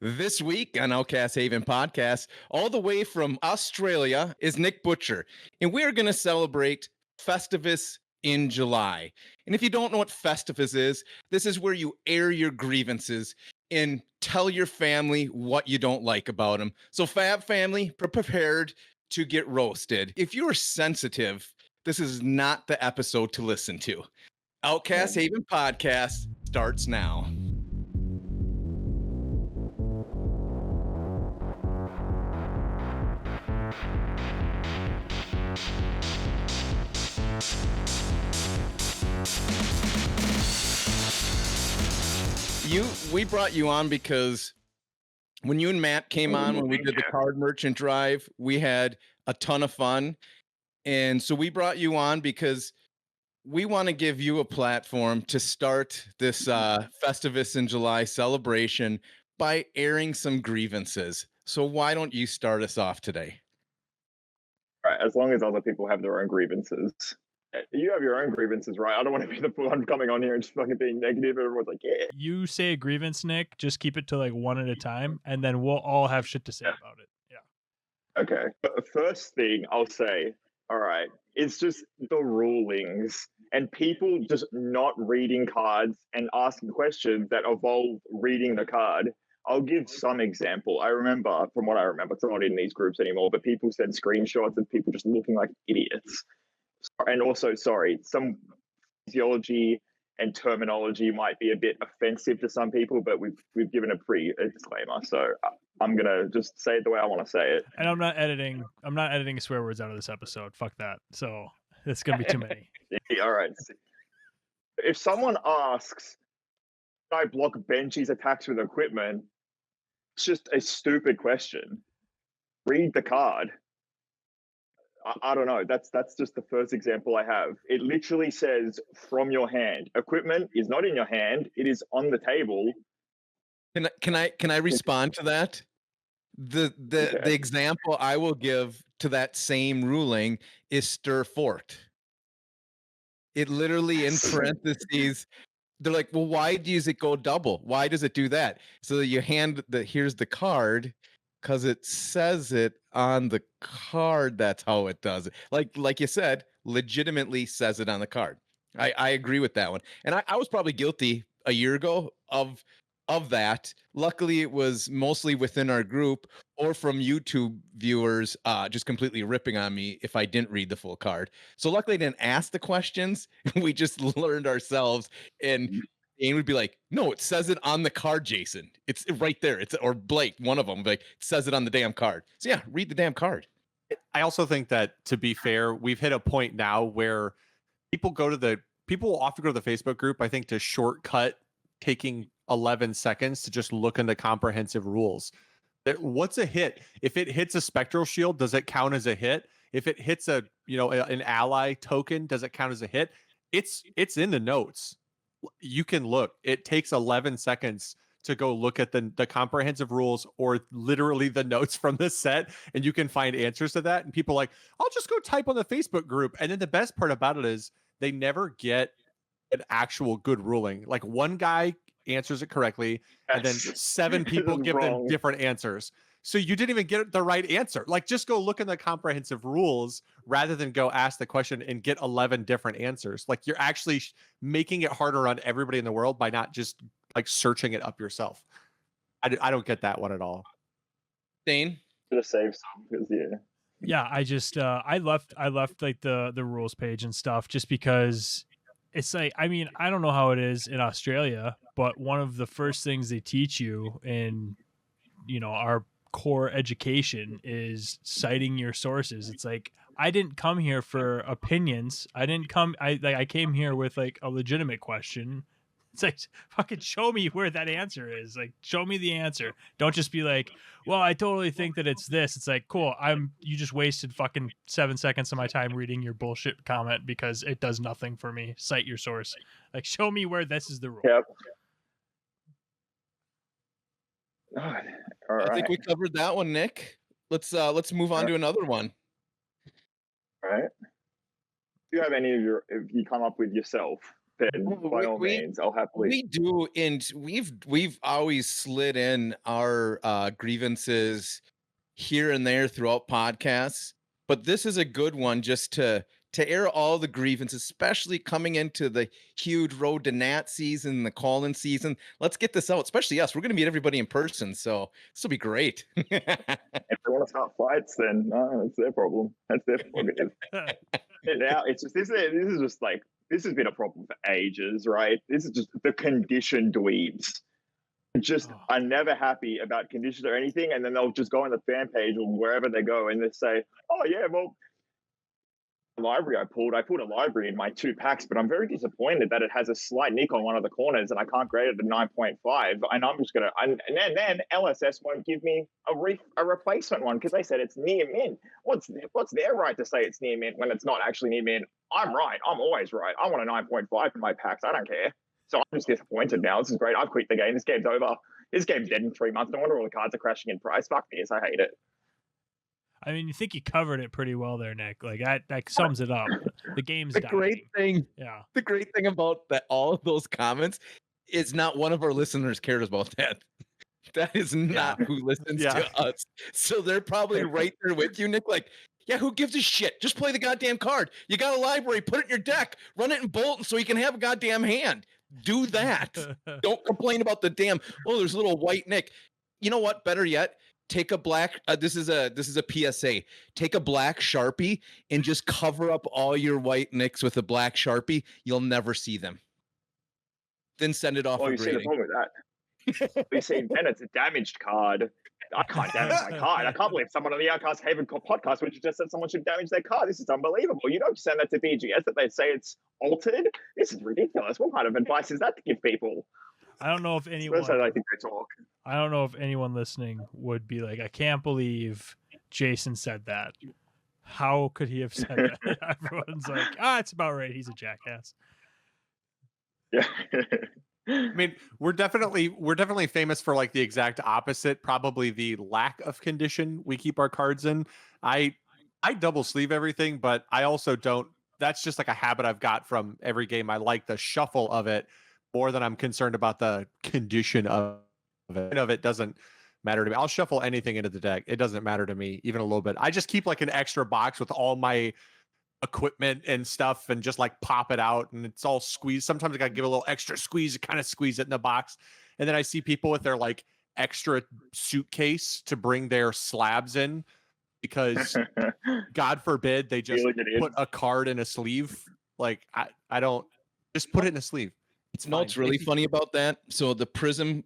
This week on Outcast Haven Podcast, all the way from Australia, is Nick Butcher, and we're going to celebrate Festivus in July. And if you don't know what Festivus is, this is where you air your grievances and tell your family what you don't like about them. So, Fab family, prepared to get roasted. If you are sensitive, this is not the episode to listen to. Outcast Haven Podcast starts now. We brought you on because when you and Matt came on, when we did the card merchant drive, we had a ton of fun. And so we brought you on because we want to give you a platform to start this Festivus in July celebration by airing some grievances. So why don't you start us off today? Right, as long as other people have their own grievances. You have your own grievances, right? I don't want to be the one coming on here and just fucking being negative. Everyone's like, yeah. You say a grievance, Nick, just keep it to like one at a time, and then we'll all have shit to say about it. Yeah. Okay. But the first thing I'll say, all right, it's just the rulings and people just not reading cards and asking questions that involve reading the card. I'll give some example. I remember, from what I remember, it's not in these groups anymore, but people send screenshots of people just looking like idiots. And also, sorry, some physiology and terminology might be a bit offensive to some people, but we've given a disclaimer, so I'm gonna just say it the way I want to say it. And I'm not editing swear words out of this episode. Fuck that. So it's gonna be too many. Yeah, all right. If someone asks, "Can I block Benji's attacks with equipment?" It's just a stupid question. Read the card. I don't know. That's just the first example I have. It literally says from your hand. Equipment is not in your hand. It is on the table. Can I respond to that? The example I will give to that same ruling is stir fort. It literally in parentheses, they're like, well, why does it go double? Why does it do that? So you hand here's the card because it says it on the card. That's how it does it. Like you said, legitimately says it on the card. I agree with that one. And I was probably guilty a year ago of that. Luckily, it was mostly within our group or from YouTube viewers just completely ripping on me if I didn't read the full card. So luckily, I didn't ask the questions. We just learned ourselves. And Dane would be like, no, it says it on the card, Jason. It's right there. Or Blake, one of them, like, it says it on the damn card. So yeah, read the damn card. I also think that, to be fair, we've hit a point now where people will often go to the Facebook group, I think, to shortcut taking 11 seconds to just look into comprehensive rules. What's a hit? If it hits a spectral shield, does it count as a hit? If it hits an ally token, does it count as a hit? It's in the notes. You can look. It takes 11 seconds to go look at the comprehensive rules or literally the notes from the set, and you can find answers to that. And people are like, I'll just go type on the Facebook group. And then the best part about it is they never get an actual good ruling. Like, one guy answers it correctly, and then 7 people give them different answers. So you didn't even get the right answer. Like, just go look in the comprehensive rules rather than go ask the question and get 11 different answers. Like, you're actually making it harder on everybody in the world by not just like searching it up yourself. I don't get that one at all. Dane? To save some, because Yeah, I just I left like the rules page and stuff just because it's like, I mean, I don't know how it is in Australia, but one of the first things they teach you in, our core education is citing your sources. It's like, I didn't come here for opinions. I came here with like a legitimate question. It's like, fucking show me where that answer is. Like, show me the answer. Don't just be like, well, I totally think that it's this. It's like, cool. You just wasted fucking 7 seconds of my time reading your bullshit comment because it does nothing for me. Cite your source. Like, show me where this is the rule. Yep. All right. I think we covered that one, Nick. Let's move on to another one. All right. Do you have any of if you come up with yourself, then by all we means, I'll happily. we do, and we've always slid in our grievances here and there throughout podcasts, but this is a good one just to air all the grievances, especially coming into the huge road to Nat season, the call-in season. Let's get this out, especially us. We're going to meet everybody in person, so this will be great. If they want to start fights, then that's their problem. That's their prerogative. And now it's just this is just like this has been a problem for ages, right? This is just the conditioned dweebs. Just are never happy about conditions or anything, and then they'll just go on the fan page or wherever they go and they say, "Oh yeah, well, library I pulled a library in my 2 packs, but I'm very disappointed that it has a slight nick on one of the corners and I can't grade it a 9.5, and I'm just gonna and then LSS won't give me a replacement one because they said it's near mint. What's their right to say it's near mint when it's not actually near mint? I'm right. I'm always right. I want a 9.5 in my packs. I don't care. So I'm just disappointed now. This is great. I've quit the game. This game's over. This game's dead in 3 months. No wonder all the cards are crashing in price. Fuck this. I hate it. I mean, you think you covered it pretty well there, Nick. Like that sums it up. The game's the dying. great thing, Yeah. The great thing about that, all of those comments, is not one of our listeners cares about that. That is not who listens to us. So they're probably right there with you, Nick. Like, yeah, who gives a shit? Just play the goddamn card. You got a library, put it in your deck, run it in Bolton so you can have a goddamn hand. Do that. Don't complain about the damn, oh, there's a little white Nick. You know what? Better yet, take a black, this is a PSA. Take a black Sharpie and just cover up all your white Nicks with a black Sharpie. You'll never see them. Then send it off for you see the grading. problem with that. You see, then it's a damaged card. I can't damage my card. I can't believe someone on the Outcast Haven podcast which just said someone should damage their card. This is unbelievable. You don't send that to BGS that they say it's altered. This is ridiculous. What kind of advice is that to give people? I don't know if anyone. That's how I think they talk. I don't know if anyone listening would be like, I can't believe Jason said that. How could he have said that? Everyone's like, it's about right. He's a jackass. Yeah. I mean, we're definitely famous for like the exact opposite, probably the lack of condition we keep our cards in. I double sleeve everything, but I also don't. That's just like a habit I've got from every game. I like the shuffle of it more than I'm concerned about the condition of it. It doesn't matter to me. I'll shuffle anything into the deck. It doesn't matter to me even a little bit. I just keep like an extra box with all my equipment and stuff and just like pop it out and it's all squeezed. Sometimes I gotta give a little extra squeeze to kind of squeeze it in the box. And then I see people with their like extra suitcase to bring their slabs in because God forbid they just put a card in a sleeve. Like I don't just put it in a sleeve. It's you know what's really funny about that? So the prism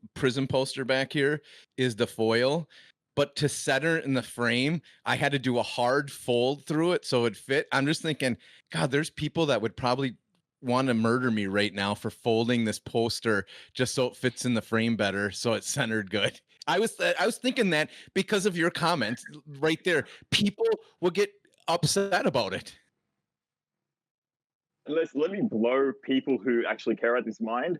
poster back here is the foil. But to center in the frame, I had to do a hard fold through it so it fit. I'm just thinking, God, there's people that would probably want to murder me right now for folding this poster just so it fits in the frame better, so it's centered good. I was thinking that because of your comment right there, people will get upset about it. Let me blow people who actually care about this mind.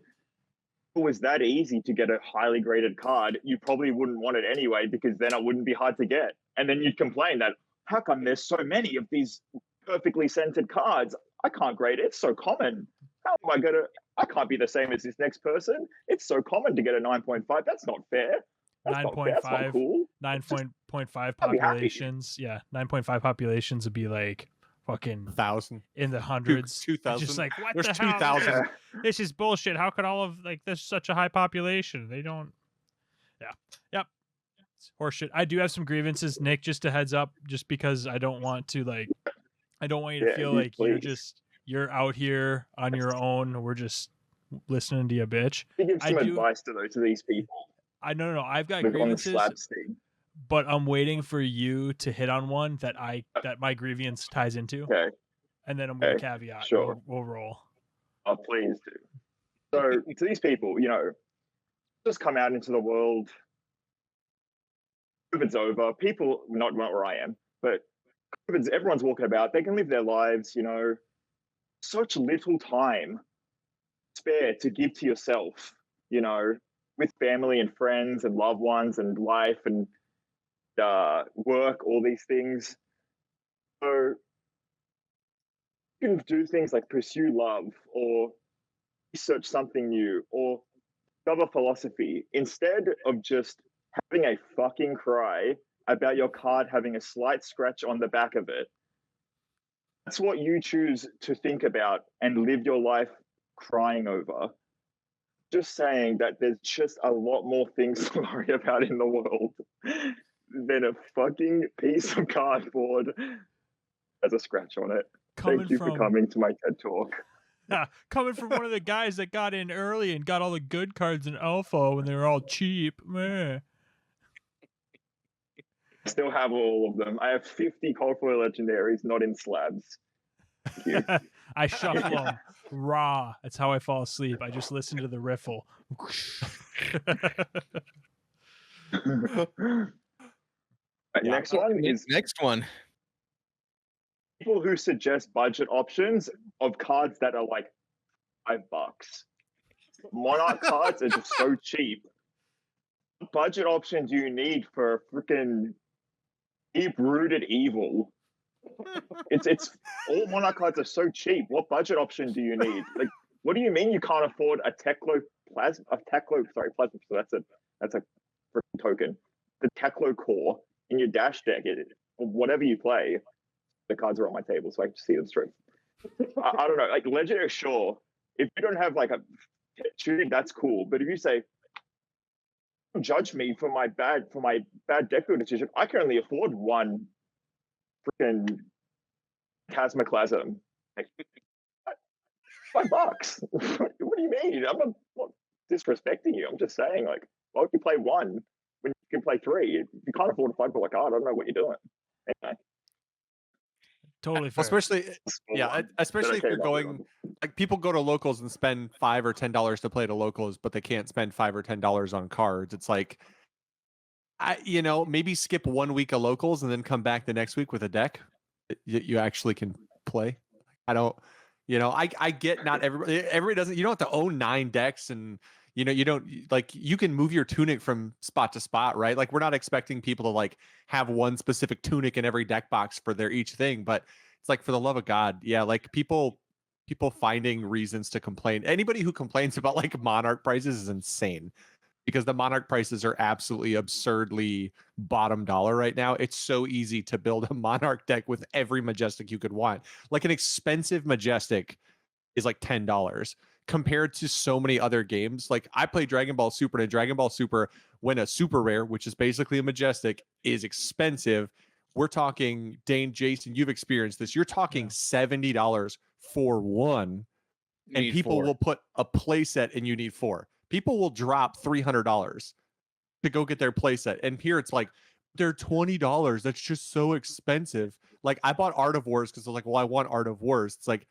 If it was that easy to get a highly graded card, you probably wouldn't want it anyway because then it wouldn't be hard to get. And then you'd complain that, how come there's so many of these perfectly centered cards? I can't grade it. It's so common. How am I going to? I can't be the same as this next person. It's so common to get a 9.5. That's not fair. 9.5. That's not cool. 9.5 populations. Yeah, 9.5 populations would be like fucking 1,000 in the hundreds. 2,000. Just like, what There's the hell? 2,000. This is bullshit. How could all of like there's such a high population? They don't. Yeah. Yep. It's horseshit. I do have some grievances, Nick. Just a heads up, just because I don't want to like, I don't want you to feel like you're out here on your own. We're just listening to you, bitch. You give some advice to these people. No. I've got grievances, but I'm waiting for you to hit on one that my grievance ties into. Okay. And then I'm going to caveat. Sure. We'll roll. Oh, please do. So to these people, just come out into the world. COVID's over. People, not where I am, but everyone's walking about. They can live their lives, such little time spare to give to yourself, with family and friends and loved ones and life and work, all these things. So you can do things like pursue love or research something new or discover philosophy instead of just having a fucking cry about your card having a slight scratch on the back of it. That's what you choose to think about and live your life crying over. Just saying that there's just a lot more things to worry about in the world than a fucking piece of cardboard has a scratch on it. Thank you for coming to my TED Talk. Coming from one of the guys that got in early and got all the good cards in alpha when they were all cheap. Meh. I still have all of them. I have 50 cold foil legendaries, not in slabs. Thank you. I shuffle them raw. That's how I fall asleep. I just listen to the riffle. Next one is next one. People who suggest budget options of cards that are like $5. Monarch cards are just so cheap. What budget option do you need for freaking deep-rooted evil? It's all Monarch cards are so cheap. What budget option do you need? Like, what do you mean you can't afford a Teklo plasma? Plasma. So that's a freaking token. The Teklo core in your dash deck, whatever you play. The cards are on my table, so I can see them straight. I don't know. Like legendary, sure. If you don't have like a shooting, that's cool. But if you say, don't judge me for my bad deck building decision, I can only afford one freaking Chasmoclasm. Like, $5. What do you mean? I'm not disrespecting you. I'm just saying, like, why would you play one when you can play three? If you can't afford a $5 card, I don't know what you're doing. Anyway. Totally fair. Especially if you're going, like, people go to locals and spend $5 or $10 to play to locals, but they can't spend $5 or $10 on cards. It's like, maybe skip 1 week of locals and then come back the next week with a deck you actually can play. I don't, I get not everybody doesn't, you don't have to own 9 decks and, you don't like, you can move your tunic from spot to spot, right? Like, we're not expecting people to like have one specific tunic in every deck box for their each thing, but it's like, for the love of God, yeah, like people finding reasons to complain. Anybody who complains about like Monarch prices is insane, because the Monarch prices are absolutely absurdly bottom dollar right now. It's so easy to build a Monarch deck with every Majestic you could want. Like, an expensive Majestic is like $10 compared to so many other games. Like, I play Dragon Ball Super, and Dragon Ball Super, when a super rare, which is basically a Majestic, is expensive, we're talking, Dane, Jason, you've experienced this. You're talking $70 for one, and people will put a play set and you need 4. People will drop $300 to go get their playset. And here it's like, they're $20. That's just so expensive. Like, I bought Art of Wars because I was like, well, I want Art of Wars. It's like,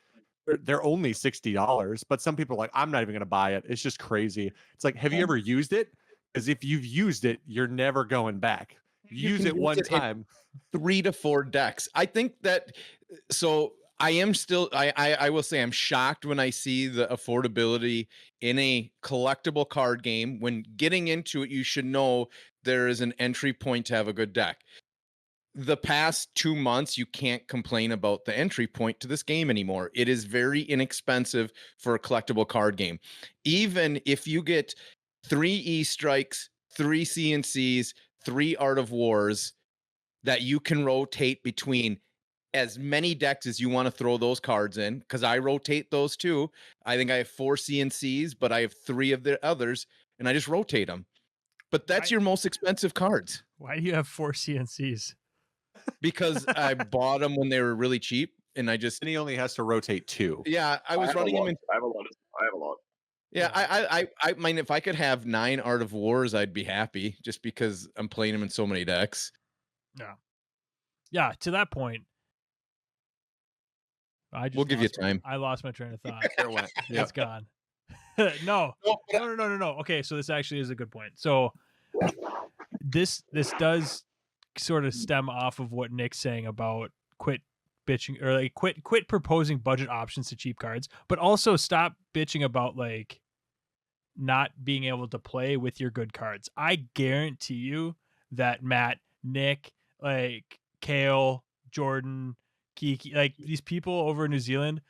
they're only $60. But some people are like, I'm not even going to buy it. It's just crazy. It's like, have you ever used it? Because if you've used it, you're never going back. Use it one time. 3 to 4 decks. I think that, so I am still, I will say I'm shocked when I see the affordability in a collectible card game. When getting into it, you should know there is an entry point to have a good deck. The past 2 months, you can't complain about the entry point to this game anymore. It is very inexpensive for a collectible card game. Even if you get 3 E-Strikes, 3 CNCs, 3 Art of Wars that you can rotate between as many decks as you want to throw those cards in, because I rotate those too. I think I have 4 CNCs, but I have 3 of the others, and I just rotate them. But that's your most expensive cards. Why do you have 4 CNCs? Because I bought them when they were really cheap, and he only has to rotate 2. Yeah, I was running him in. I have a lot. Yeah, I mean, if I could have 9 Art of Wars, I'd be happy, just because I'm playing them in so many decks. Yeah. To that point, we'll give you time. I lost my train of thought. Yeah. It's gone. No. Okay, so this actually is a good point. So this does sort of stem off of what Nick's saying about quit bitching, or like quit proposing budget options to cheap cards, but also stop bitching about like not being able to play with your good cards. I guarantee you that Matt, Nick, like Kale, Jordan, Kiki, like these people over in New Zealand,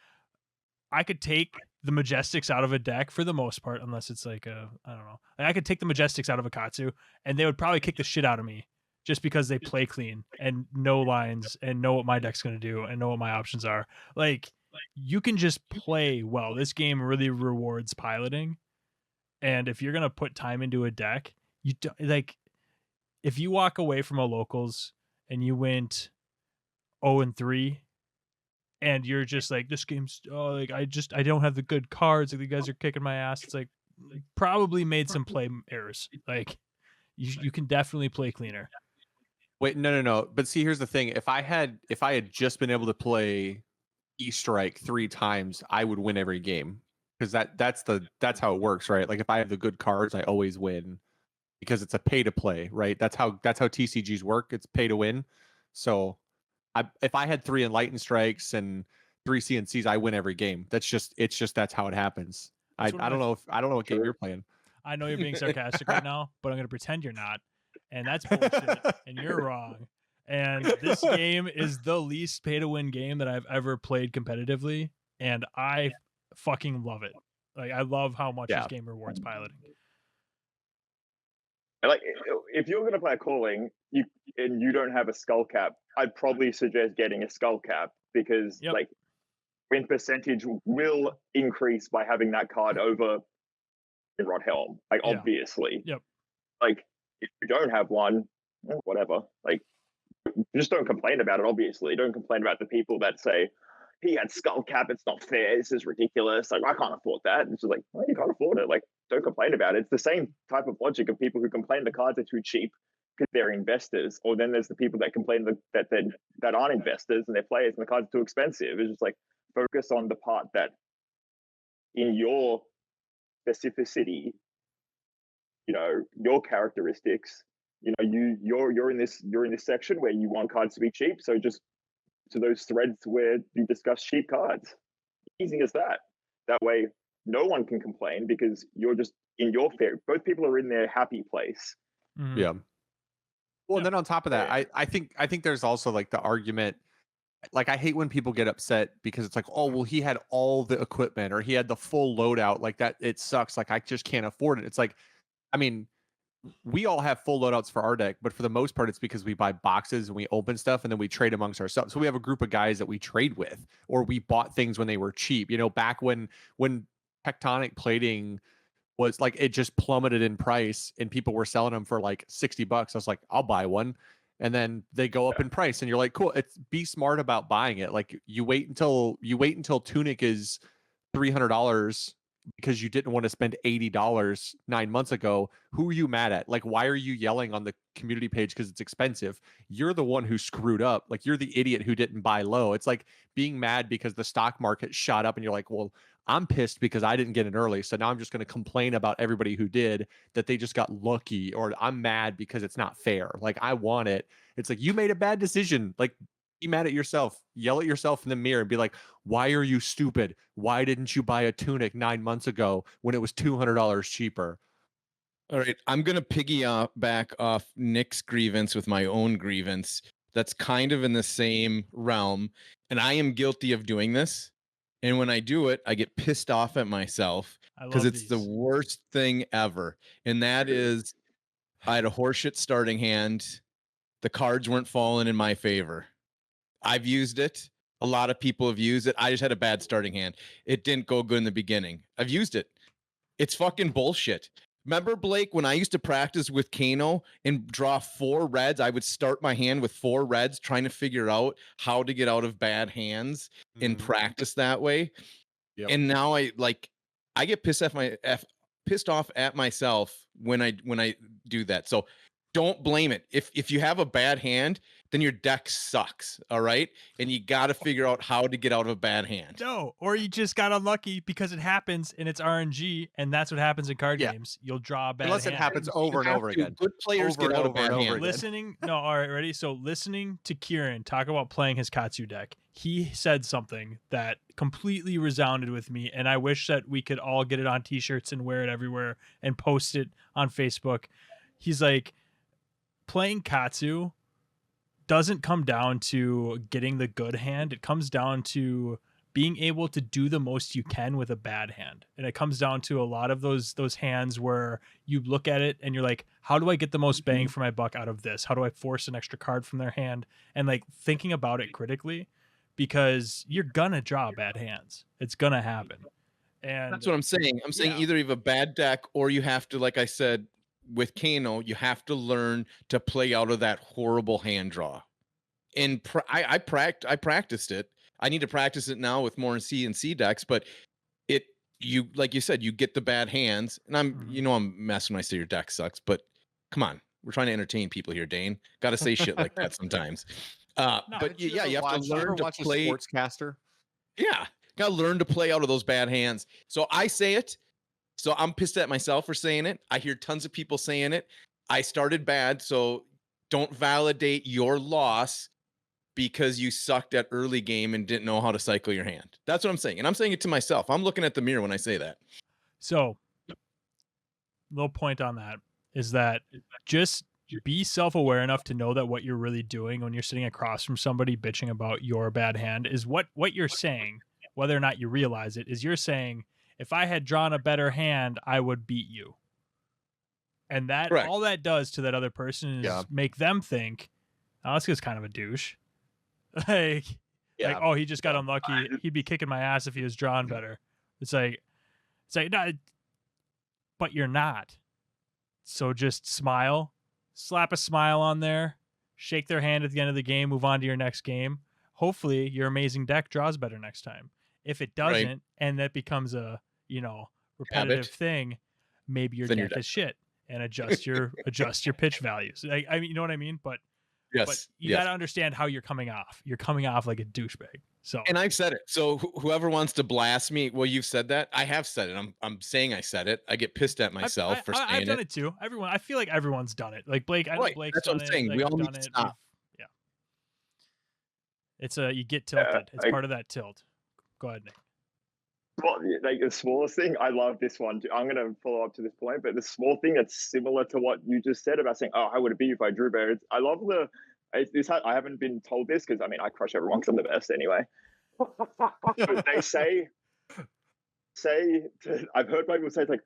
I could take the Majestics out of a deck for the most part, unless it's like I don't know. Like, I could take the Majestics out of a Katsu, and they would probably kick the shit out of me just because they play clean and know lines and know what my deck's going to do and know what my options are. Like, you can just play well. This game really rewards piloting, and if you're going to put time into a deck, you do, like if you walk away from a locals and you went 0-3 and you're just like, this game's like I don't have the good cards, like the guys are kicking my ass, it's like probably made some play errors. Like you can definitely play cleaner. Wait, no. But see, here's the thing. If I had just been able to play E-Strike 3 times, I would win every game. Because that's how it works, right? Like if I have the good cards, I always win. Because it's a pay to play, right? That's how TCGs work. It's pay to win. So if I had 3 Enlightened Strikes and 3 CNCs, I win every game. That's just that's how it happens. I don't know what game you're playing. I know you're being sarcastic right now, but I'm going to pretend you're not. And that's bullshit. And you're wrong. And this game is the least pay to win game that I've ever played competitively. And I fucking love it. Like, I love how much this game rewards piloting. Like, if you're going to play a calling and you don't have a skull cap, I'd probably suggest getting a skull cap because like win percentage will increase by having that card over Rod Helm. Like, obviously. Yep. Like, if you don't have one, whatever. Like, just don't complain about it, obviously. Don't complain about the people that say, he had skull cap, it's not fair, this is ridiculous. Like, I can't afford that. It's just like, well, you can't afford it. Like, don't complain about it. It's the same type of logic of people who complain the cards are too cheap because they're investors. Or then there's the people that complain that aren't investors and they're players and the cards are too expensive. It's just like, focus on the part that in your specificity, you know, your characteristics, you know, you're in this section where you want cards to be cheap. So just to those threads where you discuss cheap cards. Easy as that. That way, no one can complain because you're just in your fair. Both people are in their happy place. Mm-hmm. Yeah. Well, and then on top of that, I think there's also like the argument. Like, I hate when people get upset because it's like, oh, well, he had all the equipment or he had the full loadout. Like that, it sucks. Like, I just can't afford it. It's like, I mean, we all have full loadouts for our deck, but for the most part, it's because we buy boxes and we open stuff and then we trade amongst ourselves. So we have a group of guys that we trade with, or we bought things when they were cheap. You know, back when tectonic plating was like, it just plummeted in price and people were selling them for like $60. I was like, I'll buy one. And then they go up in price and you're like, cool. It's be smart about buying it. Like, you wait until Tunic is $300 because you didn't want to spend $80 9 months ago. Who are you mad at? Like, why are you yelling on the community page because it's expensive? You're the one who screwed up. Like, you're the idiot who didn't buy low. It's like being mad because the stock market shot up and you're like, well, I'm pissed because I didn't get in early. So now I'm just going to complain about everybody who did, that they just got lucky, or I'm mad because it's not fair. Like, I want it. It's like, you made a bad decision. Like, be mad at yourself, yell at yourself in the mirror and be like, why are you stupid? Why didn't you buy a Tunic 9 months ago when it was $200 cheaper? All right, I'm going to piggyback off Nick's grievance with my own grievance. That's kind of in the same realm. And I am guilty of doing this. And when I do it, I get pissed off at myself because it's the worst thing ever. And that is, I had a horseshit starting hand. The cards weren't falling in my favor. I've used it. A lot of people have used it. I just had a bad starting hand. It didn't go good in the beginning. I've used it. It's fucking bullshit. Remember, Blake, when I used to practice with Kano and draw 4 reds, I would start my hand with 4 reds, trying to figure out how to get out of bad hands and practice that way. Yep. And now I get pissed off at myself when I do that. So don't blame it. If you have a bad hand, then your deck sucks, all right? And you got to figure out how to get out of a bad hand. No, or you just got unlucky because it happens and it's RNG, and that's what happens in card games. You'll draw a bad Unless hand. it happens over and over again. Good players get out of bad hands. All right, ready? So listening to Kieran talk about playing his Katsu deck, he said something that completely resounded with me, and I wish that we could all get it on t-shirts and wear it everywhere and post it on Facebook. He's like, playing Katsu doesn't come down to getting the good hand. It comes down to being able to do the most you can with a bad hand. And it comes down to a lot of those hands where you look at it and you're like, how do I get the most bang for my buck out of this? How do I force an extra card from their hand? And like thinking about it critically, because you're gonna draw bad hands. It's gonna happen. And that's what I'm saying. I'm saying either you have a bad deck or you have to, like I said, with Kano, you have to learn to play out of that horrible hand draw. And I practiced it. I need to practice it now with more C and C decks, but you like you said, you get the bad hands, and I'm messing when I say your deck sucks, but come on, we're trying to entertain people here, Dane. Got to say shit like that sometimes. But you have to learn to play. A sportscaster. Yeah, got to learn to play out of those bad hands. So I say it. So I'm pissed at myself for saying it. I hear tons of people saying it. I started bad, so don't validate your loss because you sucked at early game and didn't know how to cycle your hand. That's what I'm saying. And I'm saying it to myself. I'm looking at the mirror when I say that. So, little point on that is that just be self-aware enough to know that what you're really doing when you're sitting across from somebody bitching about your bad hand is what you're saying, whether or not you realize it, is you're saying, if I had drawn a better hand, I would beat you. And that Correct. all that does to that other person is make them think, oh, this guy's kind of a douche. Like, oh, he just got unlucky. He'd be kicking my ass if he was drawn better. It's like, no, but you're not. So just smile, slap a smile on there, shake their hand at the end of the game, move on to your next game. Hopefully your amazing deck draws better next time. If it doesn't, and that becomes a, repetitive thing, maybe your deck is shit, and adjust your pitch values. I mean, you know what I mean? But you got to understand how you're coming off. You're coming off like a douchebag. So, and I've said it. So whoever wants to blast me, well, you've said that. I have said it. I'm saying I said it. I get pissed at myself for saying it. I've done it too. I feel like everyone's done it. Like Blake, I know Blake's That's what I'm saying. Like, we all need to stop. Yeah. It's you get tilted. It's part of that tilt. Go ahead, Nick. Well, like the smallest thing, I love this one. I'm going to follow up to this point, but the small thing that's similar to what you just said about saying, "Oh, I would have beat you if I drew better." I love I haven't been told this because I mean I crush everyone because I'm the best anyway. But they say I've heard people say it's like,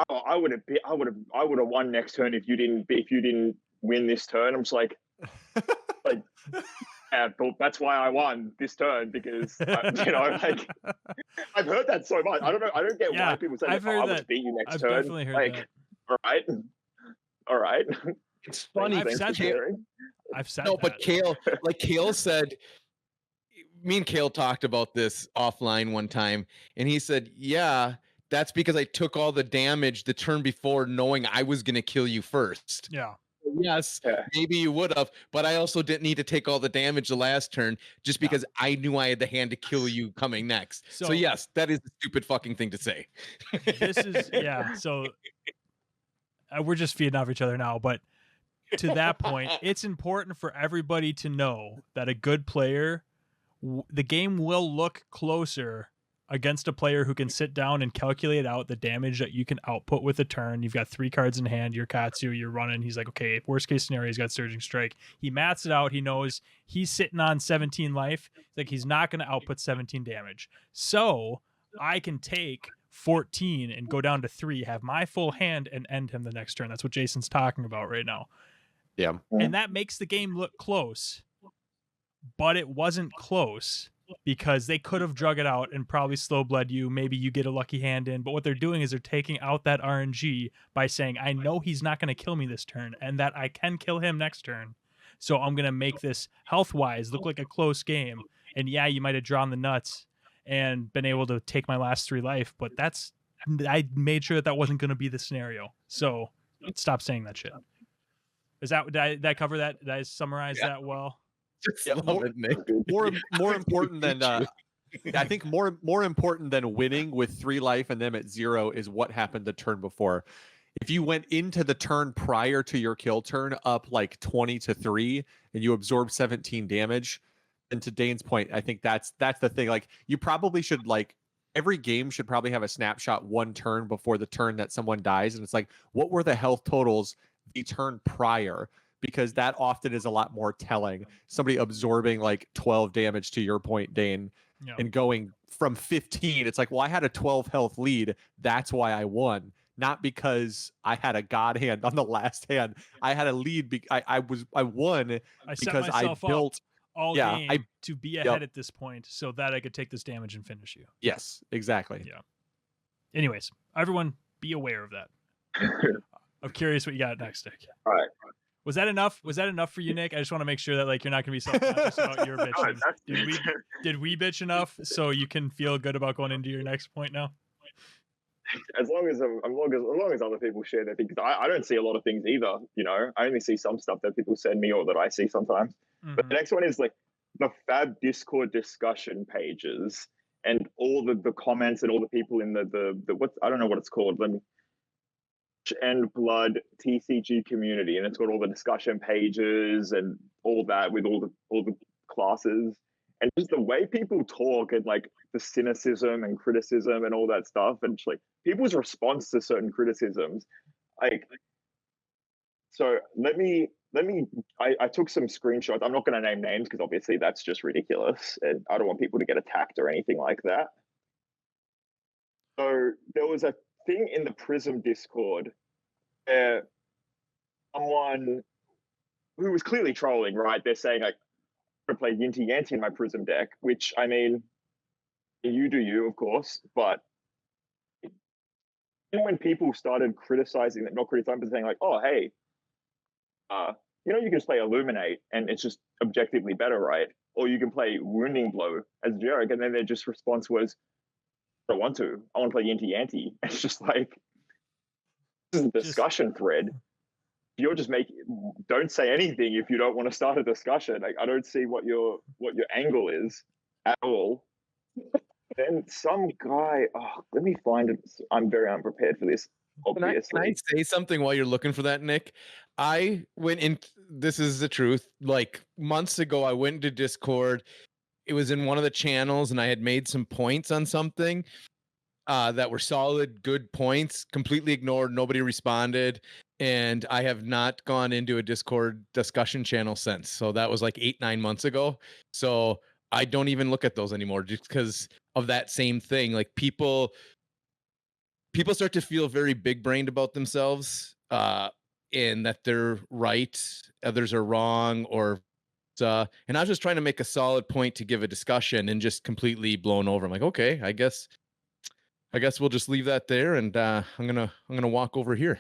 "Oh, I would have won next turn if you didn't win this turn." I'm just like. Yeah, but that's why I won this turn because like I've heard that so much. I don't get why people say I've I heard would beat you next I've turn. Definitely heard that. All right. It's funny. I've said no, but Kale said. Me and Kale talked about this offline one time, and he said, "Yeah, that's because I took all the damage the turn before, knowing I was going to kill you first." Yeah. Yes, maybe you would have, but I also didn't need to take all the damage the last turn just because I knew I had the hand to kill you coming next. So yes, that is a stupid fucking thing to say. This is so we're just feeding off each other now, but to that point, it's important for everybody to know that a good player, the game will look closer against a player who can sit down and calculate out the damage that you can output with a turn. You've got 3 cards in hand, you're Katsu, you're running. He's like, okay, worst case scenario, he's got Surging Strike. He maths it out. He knows he's sitting on 17 life. Like, he's not going to output 17 damage. So I can take 14 and go down to 3, have my full hand, and end him the next turn. That's what Jason's talking about right now. Yeah. And that makes the game look close, but it wasn't close. Because they could have drug it out and probably slow bled you. Maybe you get a lucky hand in. But what they're doing is they're taking out that RNG by saying, I know he's not going to kill me this turn and that I can kill him next turn. So I'm going to make this health-wise look like a close game. And yeah, you might have drawn the nuts and been able to take my last 3 life. But I made sure that wasn't going to be the scenario. So stop saying that shit. Did I cover that? Did I summarize that well? More important than I think more important than winning with 3 life and them at 0 is what happened the turn before. If you went into the turn prior to your kill turn up like 20-3 and you absorb 17 damage, and to Dane's point, I think that's the thing. Like, you probably should, every game should probably have a snapshot 1 turn before the turn that someone dies, and it's like, what were the health totals the turn prior? Because that often is a lot more telling. Somebody absorbing 12 damage, to your point, Dane, and going from 15. It's like, well, I had a 12 health lead. That's why I won. Not because I had a god hand on the last hand. I had a lead. I won because I built all game to be ahead at this point so that I could take this damage and finish you. Yes, exactly. Yeah. Anyways, everyone be aware of that. I'm curious what you got next, Nick. All right. Was that enough? Was that enough for you, Nick? I just want to make sure that like you're not going to be self-conscious about your bitching. Did we bitch enough so you can feel good about going into your next point now? As long as other people share their things, I don't see a lot of things either. You know, I only see some stuff that people send me or that I see sometimes. Mm-hmm. But the next one is like the Fab Discord discussion pages and all the comments and all the people in the what, I don't know what it's called. And Blood TCG community, and it's got all the discussion pages and all that with all the classes, and just the way people talk and like the cynicism and criticism and all that stuff, and just, like people's response to certain criticisms. Like, so I took some screenshots. I'm not going to name names because obviously that's just ridiculous, and I don't want people to get attacked or anything like that. So there was a thing in the Prism Discord where someone who was clearly trolling, right? They're saying like, I'm going to play Yinty Yanty in my Prism deck, which, I mean, you do you, of course, but when people started criticizing that, not criticizing, but saying like, oh, hey, you know, you can just play Illuminate and it's just objectively better, right? Or you can play Wounding Blow as generic, and then their just response was, I don't want to. I want to play Yinty Yanty. It's just like, this is a discussion thread. You're just don't say anything if you don't want to start a discussion. Like, I don't see what your angle is at all. Then some guy, let me find it. I'm very unprepared for this. Obviously. Can I say something while you're looking for that, Nick? I went in, this is the truth, like months ago, I went into Discord. It was in one of the channels and I had made some points on something that were solid, good points, completely ignored. Nobody responded. And I have not gone into a Discord discussion channel since. So that was like 8-9 months ago. So I don't even look at those anymore just because of that same thing. Like people start to feel very big brained about themselves, and that they're right, others are wrong, or and I was just trying to make a solid point to give a discussion and just completely blown over. I'm like, okay, I guess we'll just leave that there, and I'm gonna walk over here.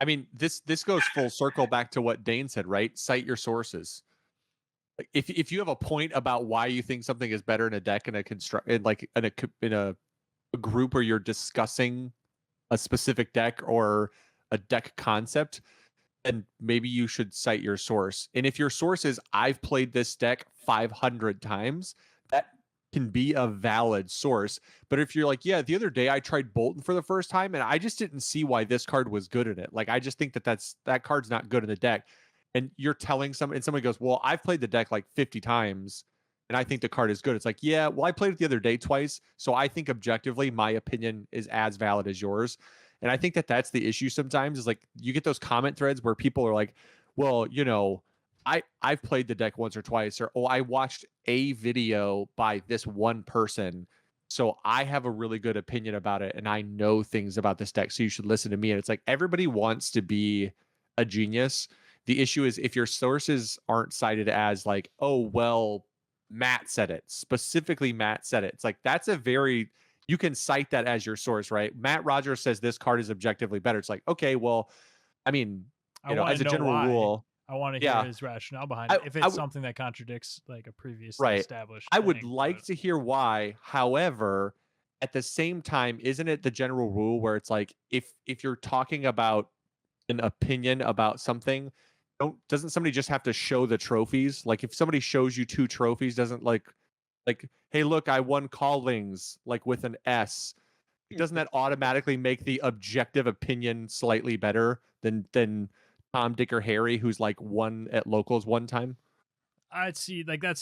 I mean, this goes full circle back to what Dane said, right? Cite your sources. If you have a point about why you think something is better in a deck, in a group where you're discussing a specific deck or a deck concept, then maybe you should cite your source. And if your source is, I've played this deck 500 times, that can be a valid source. But if you're like, yeah, the other day I tried Bolton for the first time and I just didn't see why this card was good in it. Like, I just think that card's not good in the deck. And you're telling someone, and somebody goes, well, I've played the deck like 50 times and I think the card is good. It's like, yeah, well, I played it the other day twice. So I think objectively, my opinion is as valid as yours. And I think that's the issue sometimes, is like you get those comment threads where people are like, well, you know, I've played the deck once or twice, or, oh, I watched a video by this one person, so I have a really good opinion about it and I know things about this deck, so you should listen to me. And it's like, everybody wants to be a genius. The issue is if your sources aren't cited as like, oh, well, Matt said it. Specifically, Matt said it. It's like, you can cite that as your source, right? Matt Rogers says this card is objectively better. It's like, okay, well, I mean, as a general rule, I want to hear his rationale behind it. If it's something that contradicts like a previously established I would like to hear why. However, at the same time, isn't it the general rule where it's like, if you're talking about an opinion about something, doesn't somebody just have to show the trophies? Like, if somebody shows you 2 trophies, doesn't like, hey, look, I won Callings, like with an S. Doesn't that automatically make the objective opinion slightly better than Tom, Dick, or Harry, who's like won at locals one time? I'd see, like, I'll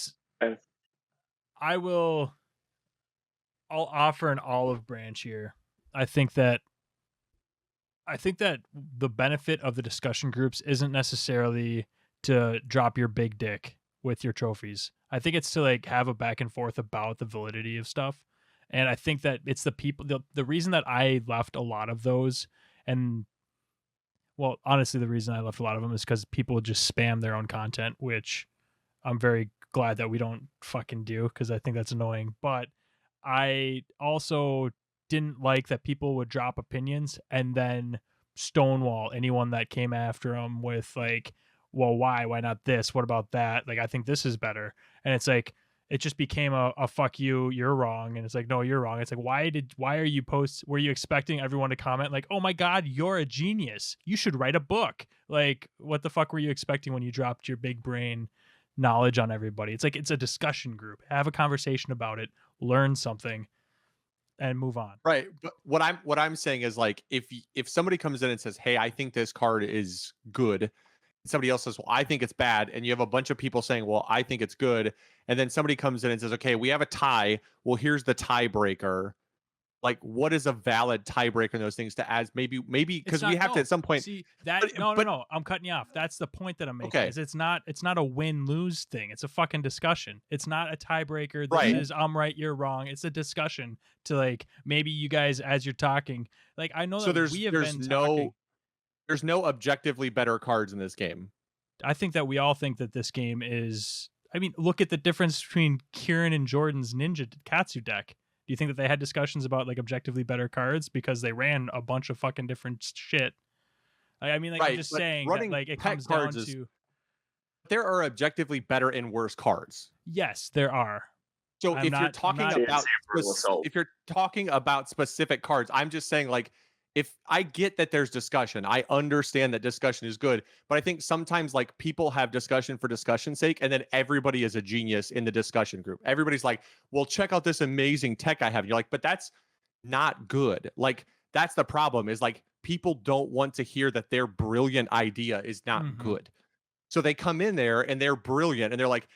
offer an olive branch here. I think that the benefit of the discussion groups isn't necessarily to drop your big dick with your trophies. I think it's to like have a back and forth about the validity of stuff. And I think that it's the people, the reason that I left a lot of those, and well, honestly, the reason I left a lot of them is because people just spam their own content, which I'm very glad that we don't fucking do, because I think that's annoying. But I also didn't like that people would drop opinions and then stonewall anyone that came after them with like, well, why not this, what about that, like I think this is better. And it's like it just became a fuck you, you're wrong. And it's like, no, you're wrong. It's like, why are you were you expecting everyone to comment like, oh my god, you're a genius, you should write a book? Like, what the fuck were you expecting when you dropped your big brain knowledge on everybody? It's like, it's a discussion group, have a conversation about it, learn something, and move on. Right. But what I'm saying is like if somebody comes in and says, "Hey, I think this card is good," and somebody else says, "Well, I think it's bad," and you have a bunch of people saying, "Well, I think it's good," and then somebody comes in and says, "Okay, we have a tie. Well, here's the tiebreaker." Like, what is a valid tiebreaker in those things to add? Maybe because we have to at some point see that. No, I'm cutting you off. That's the point that I'm making. Okay. Is it's not a win-lose thing. It's a fucking discussion. It's not a tiebreaker. This Right. is I'm right, you're wrong. It's a discussion to like, maybe you guys as you're talking, like I know So that we have been talking. there's no objectively better cards in this game. I think that we all think that this game is, I mean, look at the difference between Kieran and Jordan's Ninja Katsu deck. Do you think that they had discussions about like objectively better cards because they ran a bunch of fucking different shit? I mean, like, Right, I'm just but saying running that like it pet comes down cards to There are objectively better and worse cards. yes, there are. So I'm if not- you're I'm talking not- about Brutal Assault. if you're talking about specific cards, I'm just saying like if I get that there's discussion, I understand that discussion is good, but I think sometimes like people have discussion for discussion's sake, and then everybody is a genius in the discussion group. Everybody's like, "Well, check out this amazing tech I have." And you're like, "But that's not good." Like that's the problem is like people don't want to hear that their brilliant idea is not Mhm. good. So they come in there and they're brilliant and they're like,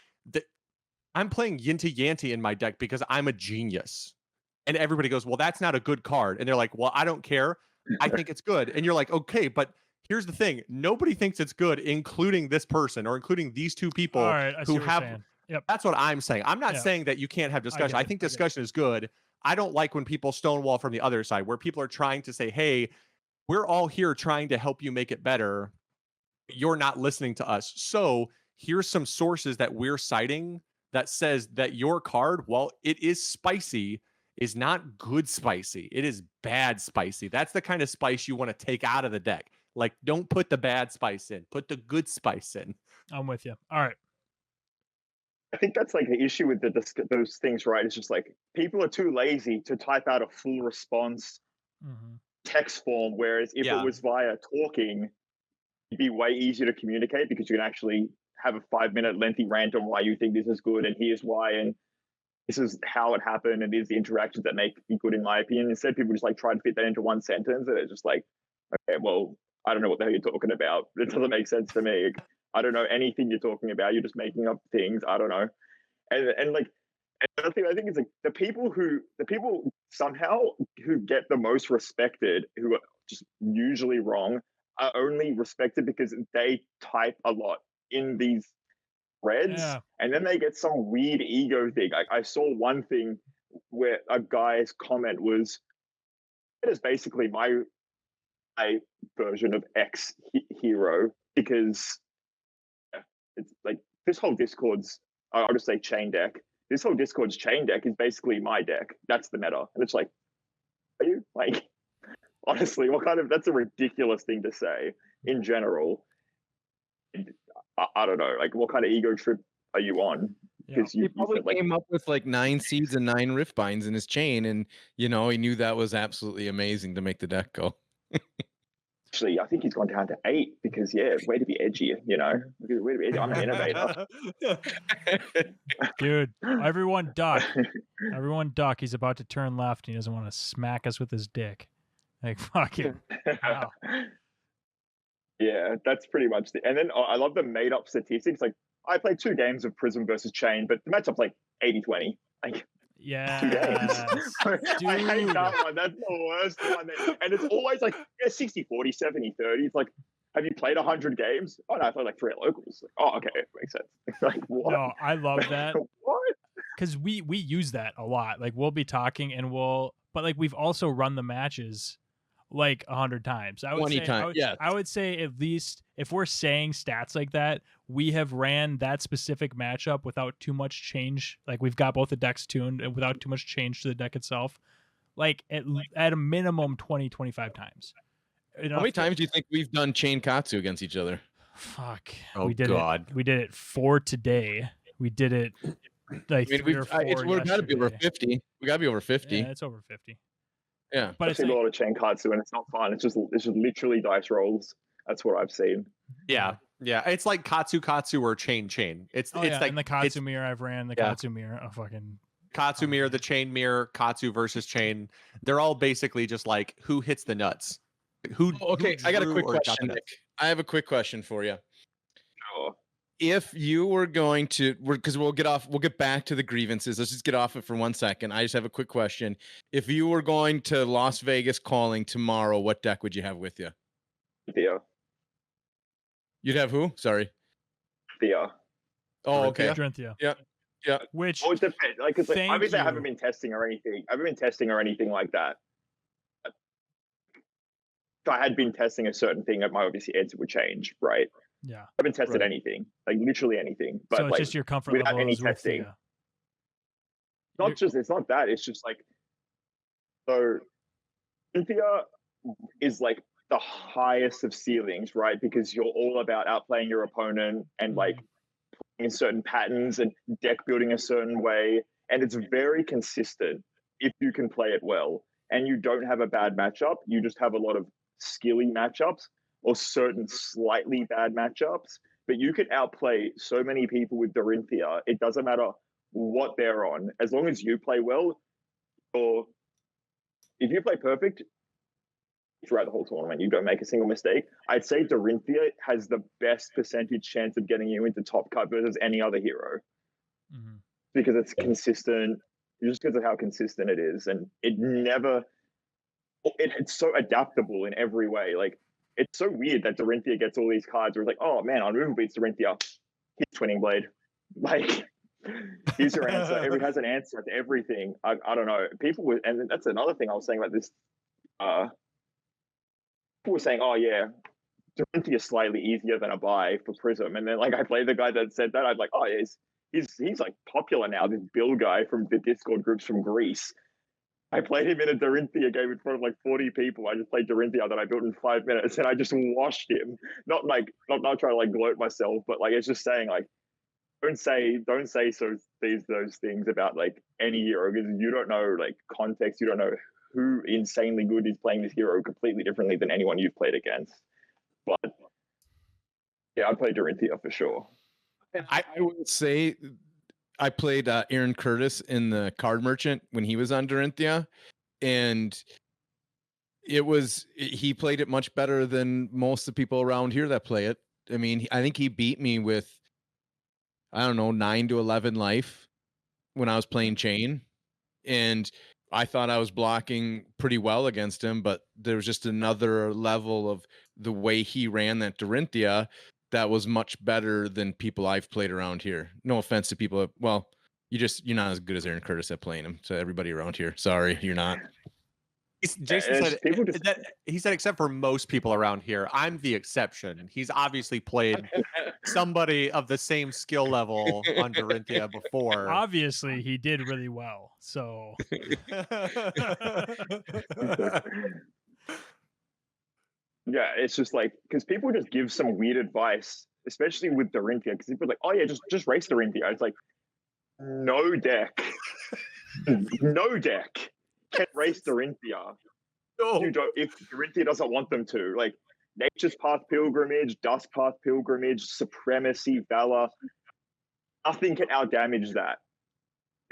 I'm playing Yinty Yanti in my deck because I'm a genius. And everybody goes, well, that's not a good card. And they're like, well, I don't care. I think it's good. And you're like, okay, but here's the thing. Nobody thinks it's good, including this person or including these two people All right, I see who what you're have. saying. Yep. That's what I'm saying. I'm not Yeah. saying that you can't have discussion. I it, think I get it. discussion is good. I don't like when people stonewall from the other side, where people are trying to say, hey, we're all here trying to help you make it better. You're not listening to us. So here's some sources that we're citing that says that your card, while it is spicy, is not good spicy. It is bad spicy. That's the kind of spice you want to take out of the deck. Like, don't put the bad spice in. Put the good spice in. I'm with you. All right. I think that's like the issue with those things, right? It's just like people are too lazy to type out a full response Mhm. text form, whereas if Yeah. it was via talking, it'd be way easier to communicate because you can actually have a 5-minute lengthy rant on why you think this is good and here's why and this is how it happened and these are the interactions that make it good in my opinion. Instead, people just like try to fit that into one sentence and it's just like, okay, well, I don't know what the hell you're talking about. It doesn't make sense to me. I don't know anything you're talking about. You're just making up things. I don't know. And like another thing I think is like the people somehow who get the most respected, who are just usually wrong, are only respected because they type a lot in these threads, Yeah. and then they get some weird ego thing. I saw one thing where a guy's comment was, "It is basically my version of X hero," because it's like this whole Discord's, I'll just say chain deck. This whole Discord's chain deck is basically my deck. That's the meta, and it's like, are you like? Honestly, that's a ridiculous thing to say in general. I don't know, like what kind of ego trip are you on? Yeah. Because He you probably said, like, came up with like 9 seeds and 9 rift binds in his chain, and he knew that was absolutely amazing to make the deck go. actually, I think he's gone down to 8 because way to be edgy, way to be edgy. I'm an innovator. Dude, everyone duck. Everyone duck. He's about to turn left and he doesn't want to smack us with his dick. Like, fucking. Wow. Yeah, that's pretty much and then I love the made up statistics. Like I played 2 games of Prism versus Chain, but the matchup's like 80-20. Like Yeah. 2 games. I hate Dude. that one. That's the worst one. And it's always like 60-40, 70-30. It's like, have you played 100 games? Oh no, I played like 3 at locals. Like, oh, okay, makes sense. Like what? No, I love that. What? Because we use that a lot. Like we'll be talking and but like we've also run the matches like 100 times. I would 20 say, times. Yes. I would say at least if we're saying stats like that, we have ran that specific matchup without too much change. Like we've got both the decks tuned and without too much change to the deck itself. Like at a minimum 20, 25 times. How many times do you think we've done Chain Katsu against each other? Fuck. Oh, we did God. it. We did it 4 today. We did it like 3 or 4 we've got to be over yesterday. 50. We got to be over 50. Yeah, it's over 50. Yeah. But I've seen a lot of Chain Katsu and it's not fun. It's just literally dice rolls. That's what I've seen. Yeah. It's like Katsu or Chain. It's like like and the Katsu mirror. I've ran the Katsu mirror. Oh, fucking Katsu mirror, the Chain mirror, Katsu versus Chain. They're all basically just like who hits the nuts. Okay, I got a quick drew or got question, the Nick. I have a quick question for you. Sure. If you were going to, because we'll get back to the grievances. Let's just get off it for 1 second. I just have a quick question. If you were going to Las Vegas calling tomorrow, what deck would you have with you? Thea. You'd have who? Sorry. Thea. Oh, okay. Drenthia. Yeah. Which Well, it depends. Like, it's like Thank obviously I you. haven't been testing or anything. I haven't been testing or anything like that. If I had been testing a certain thing, my obviously answer would change, right? yeah. I haven't tested Right. anything, like literally anything. But So it's like, just your comfort without level any is with testing. the, It's not that. It's just like, so Cynthia is like the highest of ceilings, right? Because you're all about outplaying your opponent and like playing in certain patterns and deck building a certain way. And it's very consistent if you can play it well. And you don't have a bad matchup. You just have a lot of skilly matchups or certain slightly bad matchups. But you can outplay so many people with Dorinthia. It doesn't matter what they're on. As long as you play well, or if you play perfect throughout the whole tournament, you don't make a single mistake. I'd say Dorinthia has the best percentage chance of getting you into top cut versus any other hero. Because it's consistent, just because of how consistent it is. And it's so adaptable in every way. Like, it's so weird that Dorinthia gets all these cards where it's like, oh man, Unmovable beats Dorinthia. Here's Twinning Blade. Like, here's your answer. It has an answer to everything. I don't know. And that's another thing I was saying about this. People were saying, oh yeah, Dorinthia is slightly easier than a buy for Prism. And then like I played the guy that said that, I was like, oh yeah, he's like popular now, this Bill guy from the Discord groups from Greece. I played him in a Dorinthia game in front of like 40 people. I just played Dorinthia that I built in 5 minutes and I just washed him. Not trying to like gloat myself, but like it's just saying like don't say those things about like any hero because you don't know like context, you don't know who insanely good is playing this hero completely differently than anyone you've played against. But yeah, I played Dorinthia for sure. And I would say I played Aaron Curtis in the Card Merchant when he was on Dorinthia, and he played it much better than most of the people around here that play it. I mean, I think he beat me with, I don't know, 9 to 11 life when I was playing Chain, and I thought I was blocking pretty well against him, but there was just another level of the way he ran that Dorinthia that was much better than people I've played around here. No offense to people. Well, you're not as good as Aaron Curtis at playing him. So everybody around here, sorry, you're not. Jason said he said except for most people around here, I'm the exception. He's obviously played somebody of the same skill level on Dorinthia before. Obviously, he did really well. So yeah, it's just like because people just give some weird advice, especially with Dorinthia, because people are like, oh yeah, just race Dorinthia. It's like no deck can race Dorinthia. You don't if Dorinthia doesn't want them to. Like Nature's Path Pilgrimage, Dust Path Pilgrimage, Supremacy, Valor, nothing can outdamage that.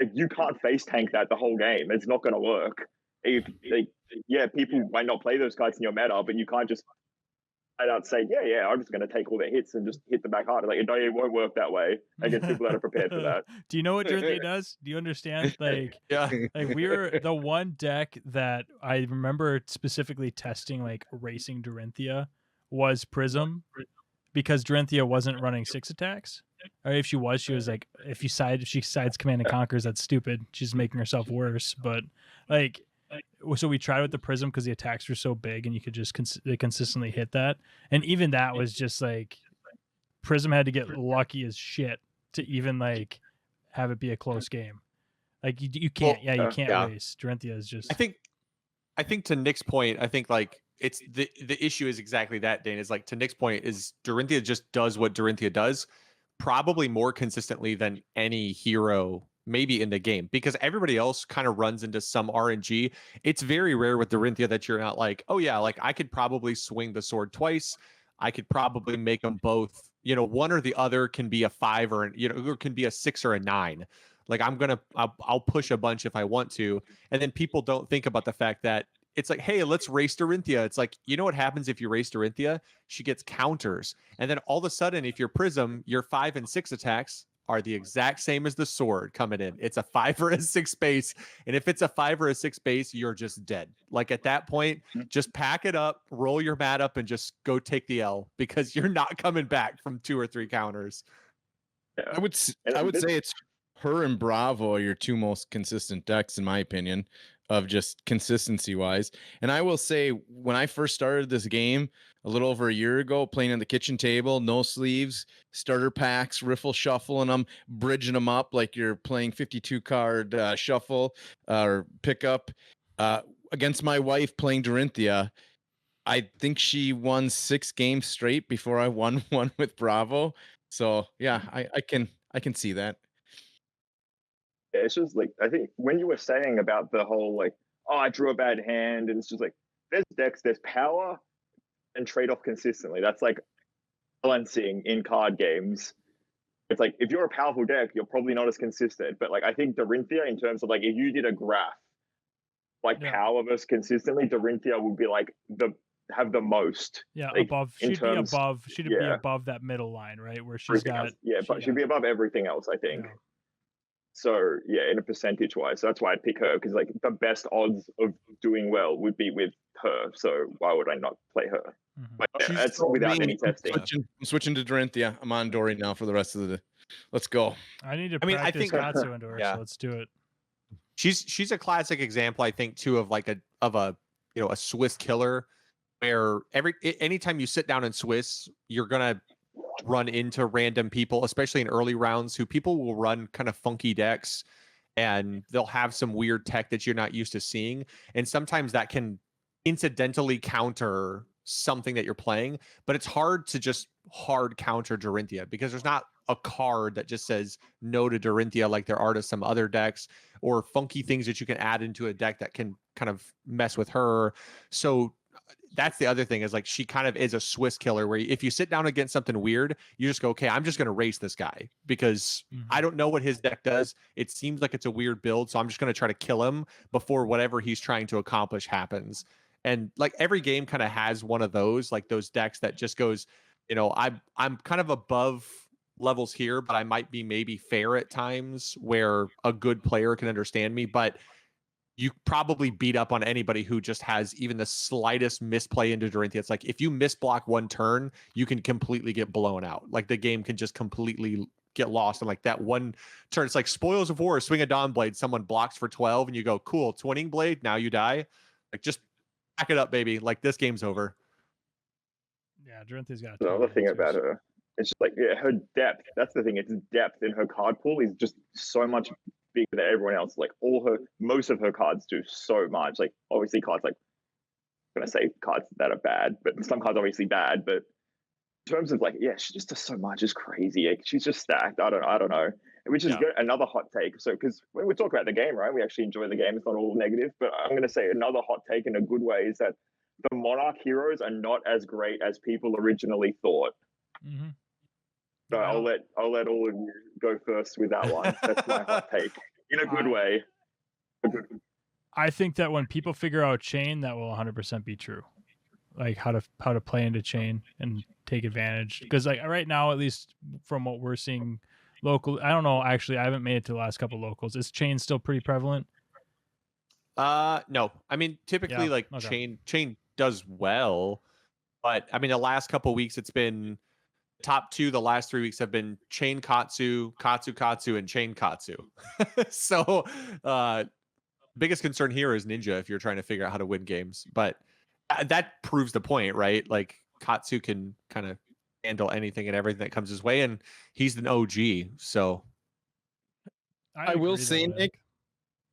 Like, you can't face tank that the whole game. It's not going to work. People might not play those cards in your meta, but you can't just out say, yeah, I'm just going to take all their hits and just hit them back hard. Like, it won't work that way against people that are prepared for that. Do you know what Dorinthia does? Do you understand? Like, like we're the one deck that I remember specifically testing, like racing Dorinthia, was Prism, because Dorinthia wasn't running 6 attacks. Or if she was like, if she sides Command and Conquers, that's stupid. She's making herself worse. But like, so we tried with the Prism because the attacks were so big and you could just consistently hit that. And even that was just like, Prism had to get lucky as shit to even like have it be a close game. Like you can't, you can't race. Dorinthia is just. I think to Nick's point, I think like it's the issue is exactly that, Dane, is like to Nick's point is Dorinthia just does what Dorinthia does probably more consistently than any hero maybe in the game, because everybody else kind of runs into some RNG. It's very rare with Dorinthia that you're not like, oh yeah, like I could probably swing the sword twice. I could probably make them both, you know, one or the other can be a 5 or, you know, or can be a 6 or a 9. Like I'll push a bunch if I want to. And then people don't think about the fact that it's like, hey, let's race Dorinthia. It's like, you know what happens if you race Dorinthia? She gets counters. And then all of a sudden, if you're Prism, your 5 and 6 attacks are the exact same as the sword coming in. It's a 5 or a 6 base. And if it's a 5 or a 6 base, you're just dead. Like at that point, just pack it up, roll your mat up, and just go take the L, because you're not coming back from 2 or 3 counters. Yeah. I would say it's her and Bravo are your two most consistent decks, in my opinion, of just consistency wise. And I will say, when I first started this game a little over a year ago, playing on the kitchen table, no sleeves, starter packs, riffle shuffling them, bridging them up like you're playing 52 card shuffle or pickup against my wife playing Dorinthia. I think she won 6 games straight before I won one with Bravo. So yeah, I can see that. It's just like, I think when you were saying about the whole like, oh, I drew a bad hand, and it's just like, there's decks, there's power and trade-off consistently. That's like balancing in card games. It's like, if you're a powerful deck, you're probably not as consistent. But like, I think Dorinthia, in terms of like, if you did a graph, like power versus consistently, Dorinthia would be like have the most. Yeah, like, above. She'd be above that middle line, right? Where she's got. But she'd be above everything else, I think. Yeah. So yeah, in a percentage wise, so that's why I'd pick her, because like the best odds of doing well would be with her. So why would I not play her? Mm-hmm. But yeah, that's without any testing. I'm switching to Dorinthia. I'm on Dory now for the rest of the. Let's go. I need to practice I think Katsu into her, so let's do it. She's a classic example, I think, too, of like a Swiss killer, where anytime you sit down in Swiss, you're gonna run into random people, especially in early rounds, who people will run kind of funky decks, and they'll have some weird tech that you're not used to seeing, and sometimes that can incidentally counter something that you're playing. But it's hard to just hard counter Dorinthia, because there's not a card that just says no to Dorinthia like there are to some other decks, or funky things that you can add into a deck that can kind of mess with her. So that's the other thing, is like, she kind of is a Swiss killer, where if you sit down against something weird, you just go, okay, I'm just going to race this guy, because I don't know what his deck does. It seems like it's a weird build, so I'm just going to try to kill him before whatever he's trying to accomplish happens. And like every game kind of has one of those, like those decks that just goes, I'm kind of above levels here, but I might be maybe fair at times, where a good player can understand me. But you probably beat up on anybody who just has even the slightest misplay into Dorinthia. It's like, if you misblock one turn, you can completely get blown out. Like the game can just completely get lost. And like that one turn, it's like Spoils of War, swing a Dawn Blade, someone blocks for 12, and you go, cool, Twinning Blade, now you die. Like, just back it up, baby. Like, this game's over. Yeah, Dorinthia's got The other thing about her, it's just like, her depth. That's the thing. It's depth in her card pool is just so much bigger than everyone else. Like most of her cards do so much. Like obviously cards like, I'm gonna say cards that are bad, but some cards are obviously bad. But in terms of like, yeah, she just does so much. It's crazy. Like, she's just stacked. I don't know. Which is good. Another hot take. So because when we talk about the game, right, we actually enjoy the game. It's not all negative. But I'm gonna say another hot take in a good way is that the Monarch heroes are not as great as people originally thought. Mm-hmm. So I'll let all of you go first with that one. That's my hot take in a good way. I think that when people figure out chain, that will 100% be true. Like how to play into chain and take advantage. Because like right now, at least from what we're seeing local, I don't know. Actually, I haven't made it to the last couple of locals. Is chain still pretty prevalent? No. I mean, typically chain does well. But I mean, the last couple weeks, it's been top two. The last 3 weeks have been Chain Katsu, Katsu Katsu, and Chain Katsu. So, biggest concern here is Ninja if you're trying to figure out how to win games. But that proves the point, right? Like Katsu can kind of handle anything and everything that comes his way, and he's an OG. So I will agree, say, though, Nick,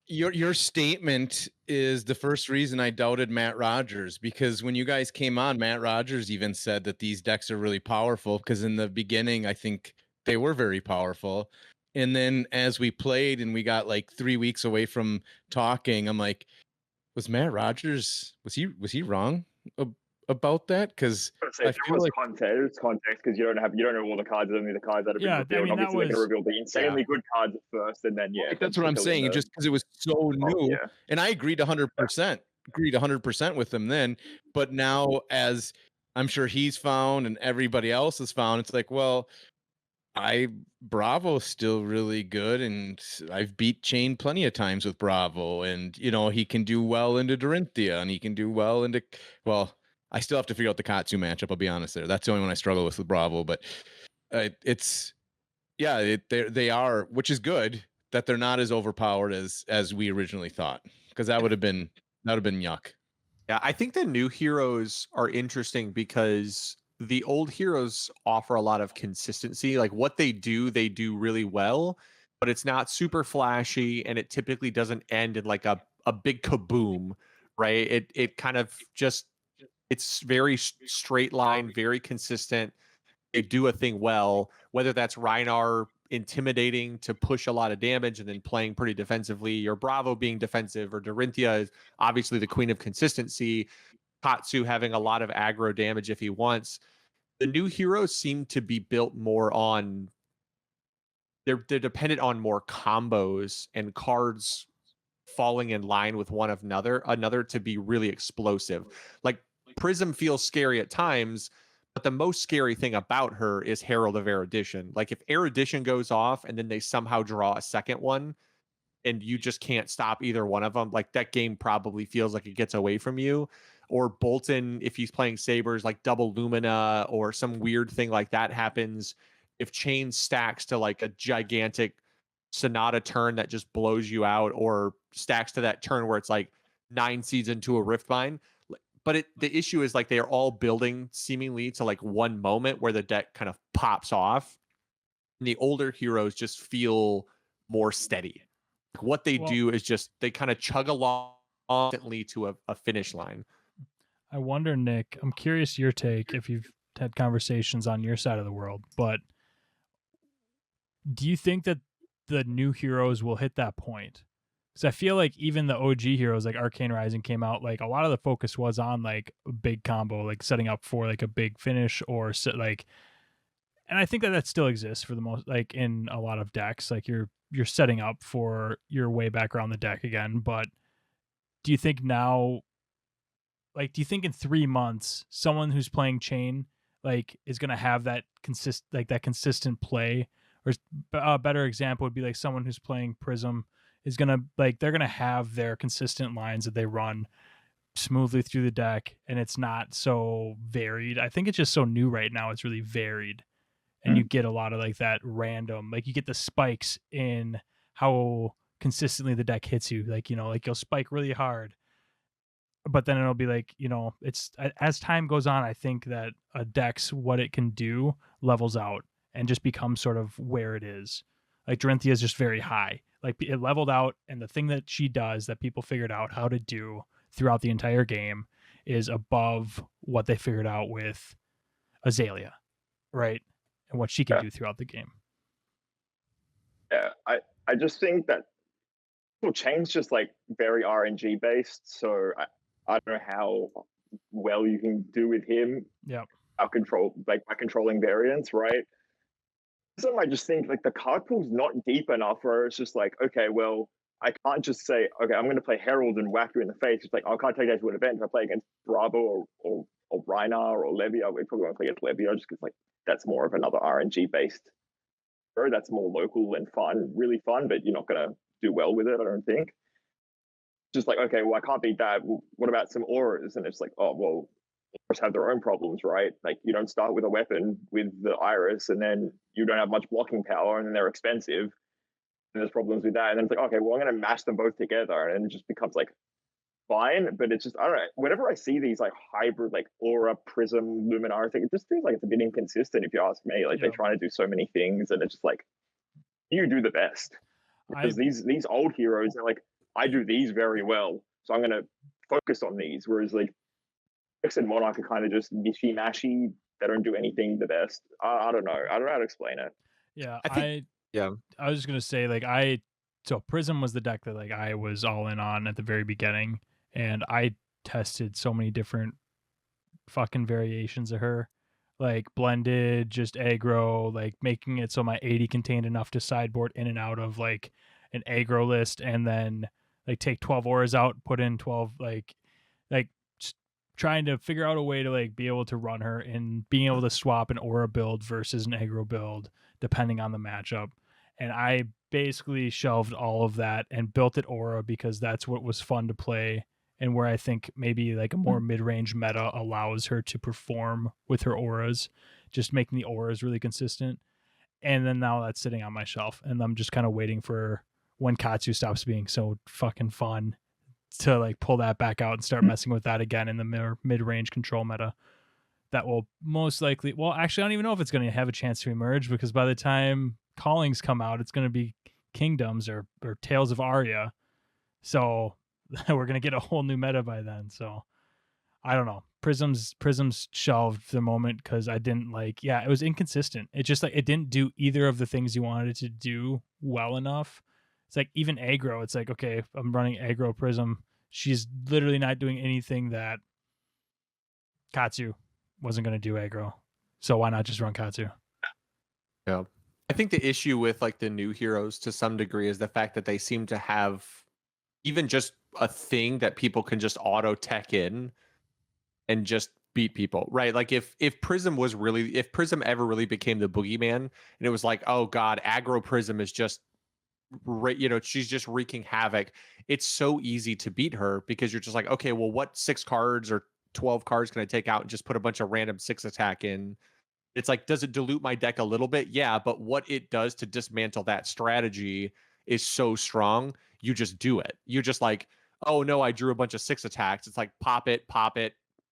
your statement is the first reason I doubted Matt Rogers, because when you guys came on, Matt Rogers even said that these decks are really powerful, because in the beginning I think they were very powerful. And then as we played and we got like 3 weeks away from talking, I'm like, was Matt Rogers, was he wrong about that? Because Say, I there feel was like context because you don't know all the cards, only the cards that have been Yeah, I revealed. mean, that Obviously, they're going was to reveal the insanely good cards at first, and then like, that's what I'm saying. And just because it was so new, yeah. and I agreed 100% with him then, but now as I'm sure he's found and everybody else has found, it's like, well, Bravo's still really good, and I've beat Chain plenty of times with Bravo, and he can do well into Dorinthia, and he can do well into, well, I still have to figure out the Katsu matchup. I'll be honest there. That's the only one I struggle with Bravo, but it's yeah, they are, which is good that they're not as overpowered as we originally thought, because that would have been yuck. yeah, I think the new heroes are interesting because the old heroes offer a lot of consistency. Like what they do really well, but it's not super flashy, and it typically doesn't end in like a big kaboom, right? It kind of just, it's very straight line, very consistent. They do a thing well, whether that's Reinar intimidating to push a lot of damage and then playing pretty defensively, or Bravo being defensive, or Dorinthia is obviously the queen of consistency, Katsu having a lot of aggro damage if he wants. The new heroes seem to be built more on, they're dependent on more combos and cards falling in line with one of another to be really explosive. Like Prism feels scary at times, but the most scary thing about her is Herald of Erudition. Like if Erudition goes off and then they somehow draw a second one and you just can't stop either one of them, like that game probably feels like it gets away from you. Or Bolton, if he's playing Sabers, like double Lumina or some weird thing like that happens. If Chain stacks to like a gigantic Sonata turn that just blows you out, or stacks to that turn where it's like 9 seeds into a Riftbind. But the issue is like they are all building seemingly to like one moment where the deck kind of pops off. And the older heroes just feel more steady. What they do is just they kind of chug along constantly to a finish line. I wonder, Nick, I'm curious your take if you've had conversations on your side of the world, but do you think that the new heroes will hit that point? Because I feel like even the OG heroes like Arcane Rising came out, like a lot of the focus was on like a big combo, like setting up for like a big finish or like, and I think that still exists for the most, like in a lot of decks, like you're setting up for your way back around the deck again. But do you think now, like, do you think in 3 months someone who's playing Chain like is gonna have that consistent play? Or a better example would be like someone who's playing Prism is gonna, like, they're gonna have their consistent lines that they run smoothly through the deck, and it's not so varied. I think it's just so new right now. It's really varied, and you get a lot of like that random, like you get the spikes in how consistently the deck hits you. Like like you'll spike really hard, but then it'll be like it's as time goes on. I think that a deck's what it can do levels out and just becomes sort of where it is. Like Dorinthia is just very high. Like it leveled out, and the thing that she does that people figured out how to do throughout the entire game is above what they figured out with Azalea, right? And what she can do throughout the game. Yeah, I just think that Chain's just like very RNG based, so I don't know how well you can do with him. Yeah. By controlling variants, right? So I just think like the card pool's not deep enough where it's just like, okay, well, I can't just say, okay, I'm going to play Herald and whack you in the face. It's like, I can't take that to an event. If I play against Bravo or Reinar or Levia, I probably won't play against Levia just because like that's more of another RNG based hero. That's more local and fun, really fun, but you're not going to do well with it, I don't think. Just like, okay, well, I can't beat that. Well, what about some auras? And it's like, oh, well, auras have their own problems, right? Like you don't start with a weapon with the iris, and then you don't have much blocking power, and then they're expensive. And there's problems with that, and then it's like, okay, well, I'm going to mash them both together, and it just becomes like fine. But it's just, I don't know. Whenever I see these like hybrid, like aura, prism, luminar thing, it just feels like it's a bit inconsistent. If you ask me, like they're trying to do so many things, and it's just like you do the best because these old heroes are like, I do these very well, so I'm going to focus on these. Whereas like X and Monarch are kind of just mishy mashy. They don't do anything the best. I don't know. I don't know how to explain it. Yeah, I think, I was just gonna say, like, so Prism was the deck that like I was all in on at the very beginning, and I tested so many different fucking variations of her, like blended, just aggro, like making it so my 80 contained enough to sideboard in and out of like an aggro list, and then like take 12 auras out, put in 12 like just trying to figure out a way to like be able to run her and being able to swap an aura build versus an aggro build depending on the matchup. And I basically shelved all of that and built it aura because that's what was fun to play, and where I think maybe like a more mid-range meta allows her to perform with her auras, just making the auras really consistent. And then now that's sitting on my shelf, and I'm just kind of waiting for when Katsu stops being so fucking fun to like pull that back out and start messing with that again in the mid-range control meta. That will most likely, well, actually, I don't even know if it's going to have a chance to emerge, because by the time Callings come out, it's going to be Kingdoms or Tales of Aria. So we're going to get a whole new meta by then. So I don't know. Prism's shelved the moment because I didn't like, it was inconsistent. It just like, it didn't do either of the things you wanted it to do well enough. It's like even aggro, it's like, okay, I'm running aggro Prism. She's literally not doing anything that Katsu wasn't going to do aggro. So why not just run Katsu? Yeah. I think the issue with like the new heroes to some degree is the fact that they seem to have even just a thing that people can just auto tech in and just beat people, right? Like if Prism ever really became the boogeyman, and it was like, oh god, aggro Prism is just she's just wreaking havoc. It's so easy to beat her because you're just like, okay, well, what 6 cards or 12 cards can I take out and just put a bunch of random 6 attack in? It's like, does it dilute my deck a little bit? Yeah, but what it does to dismantle that strategy is so strong. You just do it. You're just like, oh no, I drew a bunch of 6 attacks. It's like pop it.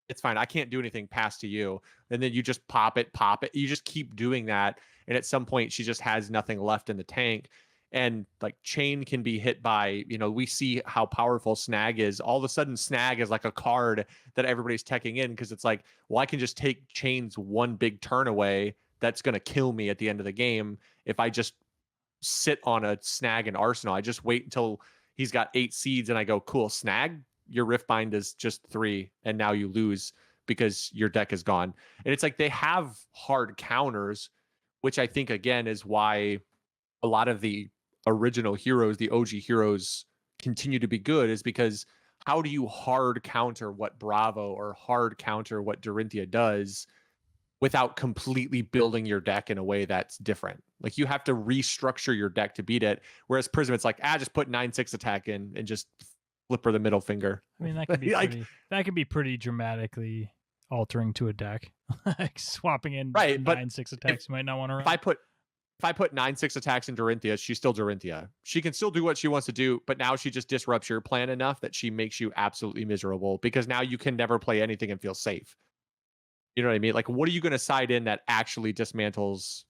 It's fine. I can't do anything past to you. And then you just pop it. You just keep doing that. And at some point, she just has nothing left in the tank. And like Chain can be hit by, we see how powerful Snag is. All of a sudden, Snag is like a card that everybody's teching in because it's like, well, I can just take Chain's one big turn away. That's going to kill me at the end of the game if I just sit on a Snag and Arsenal. I just wait until he's got 8 seeds and I go, cool, Snag, your Riftbind is just 3, and now you lose because your deck is gone. And it's like they have hard counters, which I think, again, is why a lot of the original heroes, the OG heroes, continue to be good, is because how do you hard counter what Bravo or hard counter what Dorinthia does without completely building your deck in a way that's different? Like you have to restructure your deck to beat it. Whereas Prism, it's like, just put 9/6 attack in and just flip her the middle finger. I mean, that can be that can be pretty dramatically altering to a deck. Like swapping in 9/6 attacks you might not want to run. If I put 9/6 attacks in Dorinthia, she's still Dorinthia. She can still do what she wants to do, but now she just disrupts your plan enough that she makes you absolutely miserable because now you can never play anything and feel safe. You know what I mean? Like, what are you going to side in that actually dismantles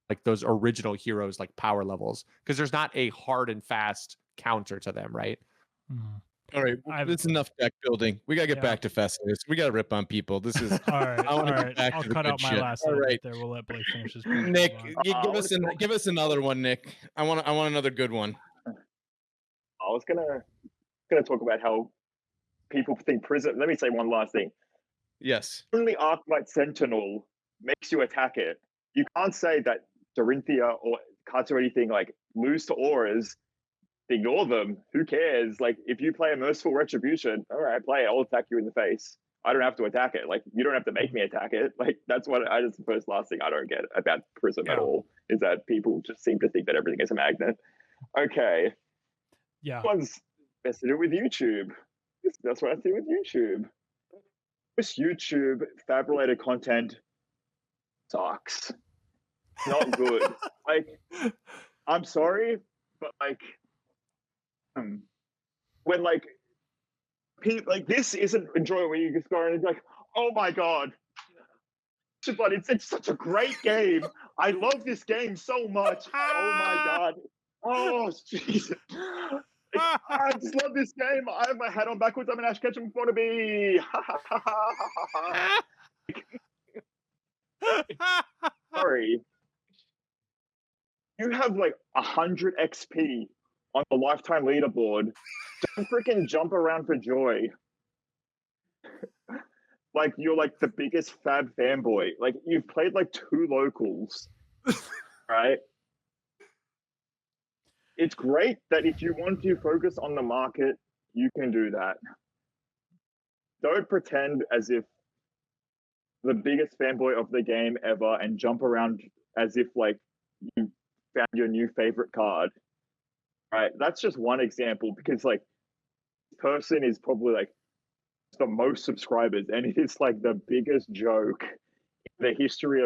like those original heroes, like power levels? Because there's not a hard and fast counter to them, right? Mm. All right, that's enough deck building. We gotta get back to Festivus. We gotta rip on people. This is all right. I want to all get right. back I'll to the cut good out my shit. last All little right, bit there. We'll let Blake finish his point. Nick, give us another one, Nick. I want another good one. I was gonna talk about how people think Prism. Let me say one last thing. Yes. Only Arclight Sentinel makes you attack it. You can't say that Dorinthia or Katsu or anything like lose to auras. Ignore them. Who cares? Like, if you play a Merciful Retribution, all right, play it. I'll attack you in the face. I don't have to attack it. Like, you don't have to make me attack it. Like, that's the last thing I don't get about Prism at all, is that people just seem to think that everything is a magnet. Okay. Yeah. What's best to do with YouTube? That's what I see with YouTube. this YouTube fab-related content sucks. Not good. Like, I'm sorry, but like, when like people like this isn't enjoyable, when you just go and it's like, oh my god, but it's such a great game. I love this game so much. Oh my god. Oh Jesus. I just love this game. I have my hat on backwards. I'm an Ash Ketchum wannabe. Sorry. You have like 100 XP on the lifetime leaderboard. Don't freaking jump around for joy. Like you're like the biggest fab fanboy. Like you've played like 2 locals, right? It's great that if you want to focus on the market, you can do that. Don't pretend as if the biggest fanboy of the game ever and jump around as if like you found your new favorite card. Right? That's just one example because like this person is probably like the most subscribers and it is like the biggest joke in the history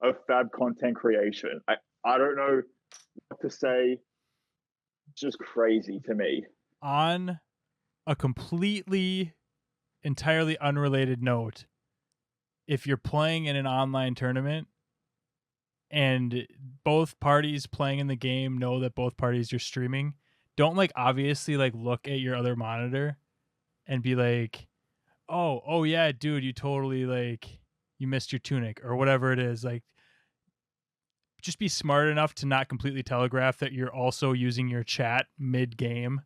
of fab content creation. I don't know what to say. It's just crazy to me. On a completely, entirely unrelated note, if you're playing in an online tournament and both parties playing in the game know that both parties are streaming, don't like obviously like look at your other monitor and be like, oh yeah, dude, you totally like you missed your tunic or whatever it is. Like, just be smart enough to not completely telegraph that you're also using your chat mid game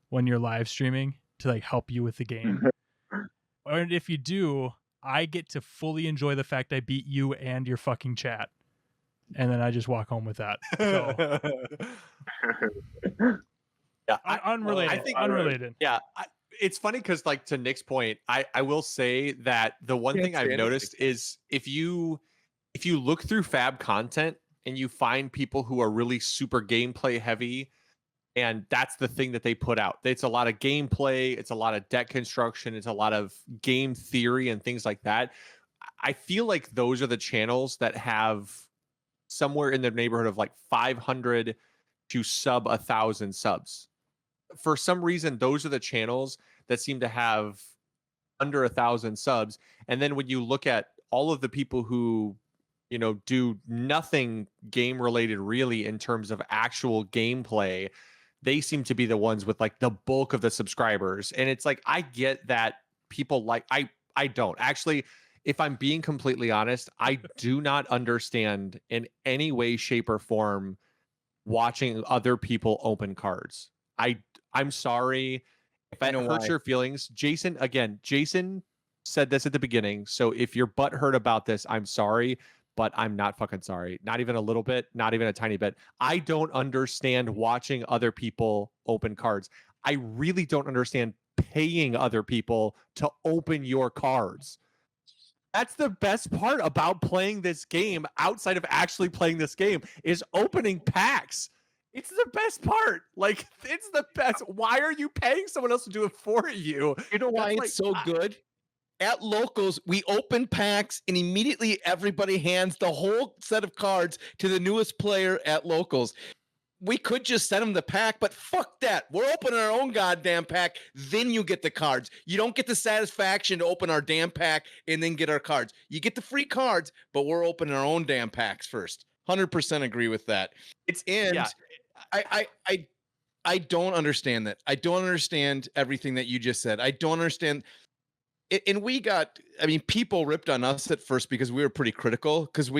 when you're live streaming to like help you with the game. And if you do, I get to fully enjoy the fact I beat you and your fucking chat. And then I just walk home with that. So Yeah, unrelated. I think unrelated. Yeah, it's funny because, like, to Nick's point, I will say that the one thing I've noticed is if you look through fab content and you find people who are really super gameplay heavy, and that's the thing that they put out. It's a lot of gameplay, it's a lot of deck construction, it's a lot of game theory and things like that. I feel like those are the channels that have somewhere in the neighborhood of like 500 to sub 1,000 subs. For some reason, those are the channels that seem to have under 1,000 subs. And then when you look at all of the people who, you know, do nothing game related really in terms of actual gameplay, they seem to be the ones with like the bulk of the subscribers. And it's like, I get that people like, I don't actually, if I'm being completely honest, I do not understand in any way, shape, or form watching other people open cards. I'm sorry if that hurts your feelings. Jason said this at the beginning. So if you're butthurt about this, I'm sorry, but I'm not fucking sorry. Not even a little bit, not even a tiny bit. I don't understand watching other people open cards. I really don't understand paying other people to open your cards. That's the best part about playing this game outside of actually playing this game is opening packs. It's the best part. Like, it's the best. Why are you paying someone else to do it for you? You know why it's so good? At locals, we open packs and immediately everybody hands the whole set of cards to the newest player at locals. We could just send them the pack, but fuck that. We're opening our own goddamn pack. Then you get the cards. You don't get the satisfaction to open our damn pack and then get our cards. You get the free cards, but we're opening our own damn packs first. 100% agree with that. I don't understand that. I don't understand everything that you just said. I don't understand. And people ripped on us at first because we were pretty critical because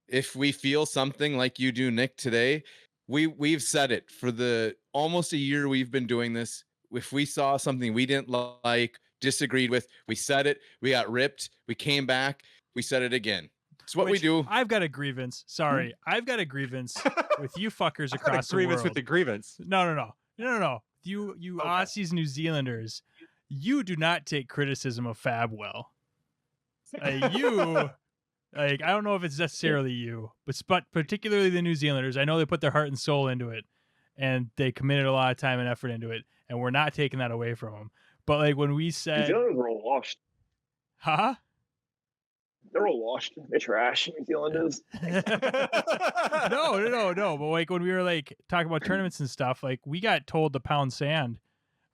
if we feel something like you do, Nick, today, we've said it for the almost a year we've been doing this. If we saw something we didn't like, disagreed with, we said it, we got ripped, we came back, we said it again. It's what we do. I've got a grievance. Sorry. I've got a grievance with you fuckers across the world. Grievance with the grievance. No. You okay. Aussies, New Zealanders, you do not take criticism of fab well. I don't know if it's necessarily you, but particularly the New Zealanders. I know they put their heart and soul into it, and they committed a lot of time and effort into it, and we're not taking that away from them. But like when we said, New Zealanders were washed. Huh? They're all washed. They're trash, New Zealanders. No. But like when we were like talking about tournaments and stuff, like we got told to pound sand,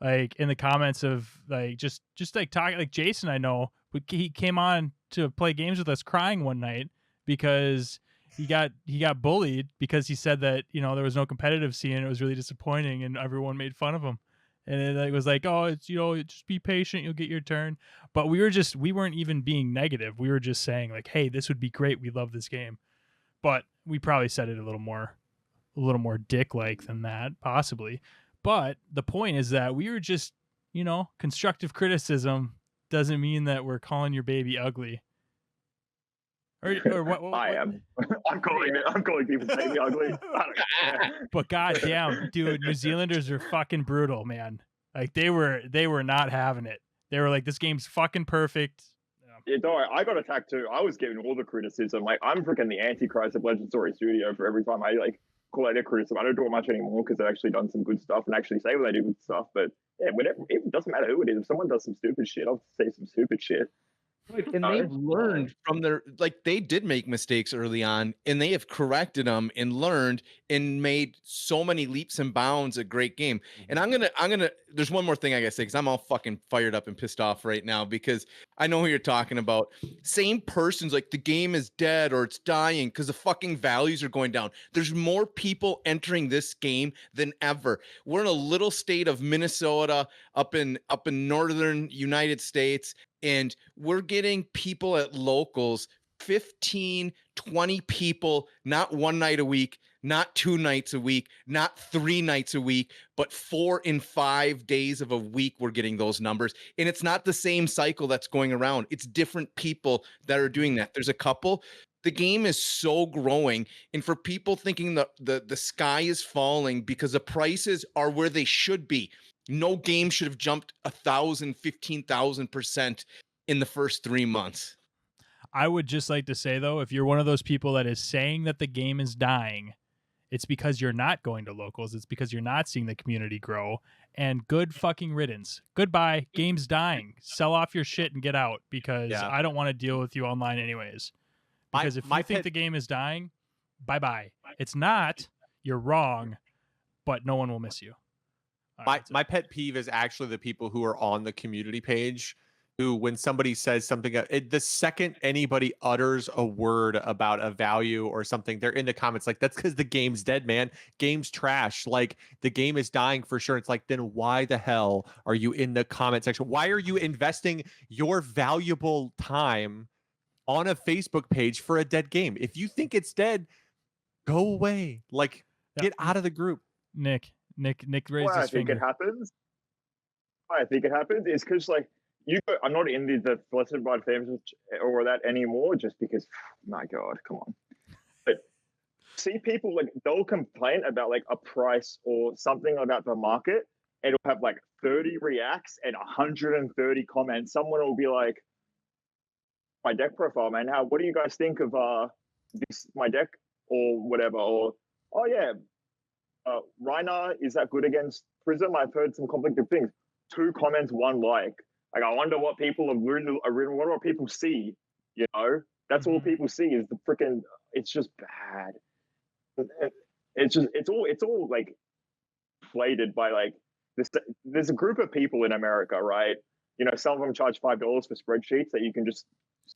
like in the comments of like just like talking. Like Jason, I know, he came on to play games with us, crying one night because he got bullied because he said that there was no competitive scene. And it was really disappointing, and everyone made fun of him. And it was like, oh, it's just be patient, you'll get your turn. But we weren't even being negative. We were just saying like, hey, this would be great. We love this game. But we probably said it a little more dick-like than that, possibly. But the point is that we were just, constructive criticism doesn't mean that we're calling your baby ugly. Or what? I am. I'm calling people baby ugly. I don't care. But goddamn, dude, New Zealanders are fucking brutal, man. Like they were not having it. They were like, this game's fucking perfect. Yeah, don't worry, I got attacked too. I was getting all the criticism. Like I'm freaking the Antichrist of Legend Story Studio for every time I like call out their criticism. I don't do it much anymore because they've actually done some good stuff and actually say when they do good stuff. But yeah, whatever, it doesn't matter who it is. If someone does some stupid shit, I'll say some stupid shit. Right, and they've learned from they did make mistakes early on, and they have corrected them and learned and made so many leaps and bounds. A great game. And I'm gonna. There's one more thing I gotta say because I'm all fucking fired up and pissed off right now because I know who you're talking about. Same person's like the game is dead or it's dying because the fucking values are going down. There's more people entering this game than ever. We're in a little state of Minnesota up in northern United States. And we're getting people at locals, 15, 20 people, not one night a week, not 2 nights a week, not 3 nights a week, but 4 and 5 days of a week. We're getting those numbers. And it's not the same cycle that's going around. It's different people that are doing that. There's a couple. The game is so growing. And for people thinking the sky is falling because the prices are where they should be. No game should have jumped 1,000, 15,000% in the first 3 months. I would just like to say, though, if you're one of those people that is saying that the game is dying, it's because you're not going to locals. It's because you're not seeing the community grow. And good fucking riddance. Goodbye. Game's dying. Sell off your shit and get out because I don't want to deal with you online anyways. Because if you think the game is dying, bye-bye. It's not. You're wrong, but no one will miss you. My pet peeve is actually the people who are on the community page who, when somebody says something, the second anybody utters a word about a value or something, they're in the comments like, that's because the game's dead, man. Game's trash. Like, the game is dying for sure. It's like, then why the hell are you in the comment section? Why are you investing your valuable time on a Facebook page for a dead game? If you think it's dead, go away. Like, get out of the group. Nick raised Why his finger. I think it happens is because like I'm not in the Felicified fans or that anymore just because my god, come on. But see people like they'll complain about like a price or something about the market and it'll have like 30 reacts and 130 comments. Someone will be like, my deck profile, man, what do you guys think of this my deck or whatever? Or oh yeah, Reiner, is that good against Prism? I've heard some conflicting things. 2 comments, 1 like. Like, I wonder what people have written, what people see, That's all people see is the freaking, it's just bad. It's all like inflated by like this. There's a group of people in America, right? Some of them charge $5 for spreadsheets that you can just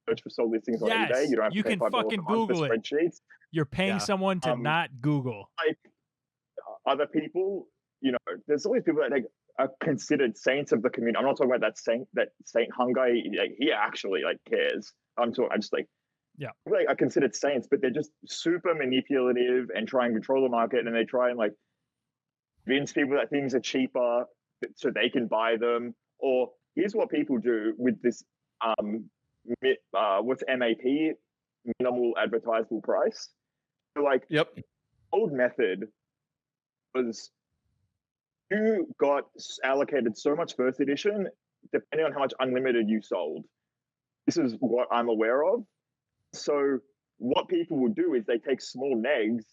search for sold listings on eBay. You don't have to pay $5 fucking Google it. Spreadsheets. You're paying someone to not Google. Like other people, there's always people that are considered saints of the community. I'm not talking about that Saint Hung guy. Like, he actually like cares. I'm just like, people are considered saints, but they're just super manipulative and try and control the market, and they try and like convince people that things are cheaper so they can buy them. Or here's what people do with this what's MAP, minimal advertisable price. So like old method was you got allocated so much first edition depending on how much unlimited you sold. This is what I'm aware of. So what people will do is they take small negs,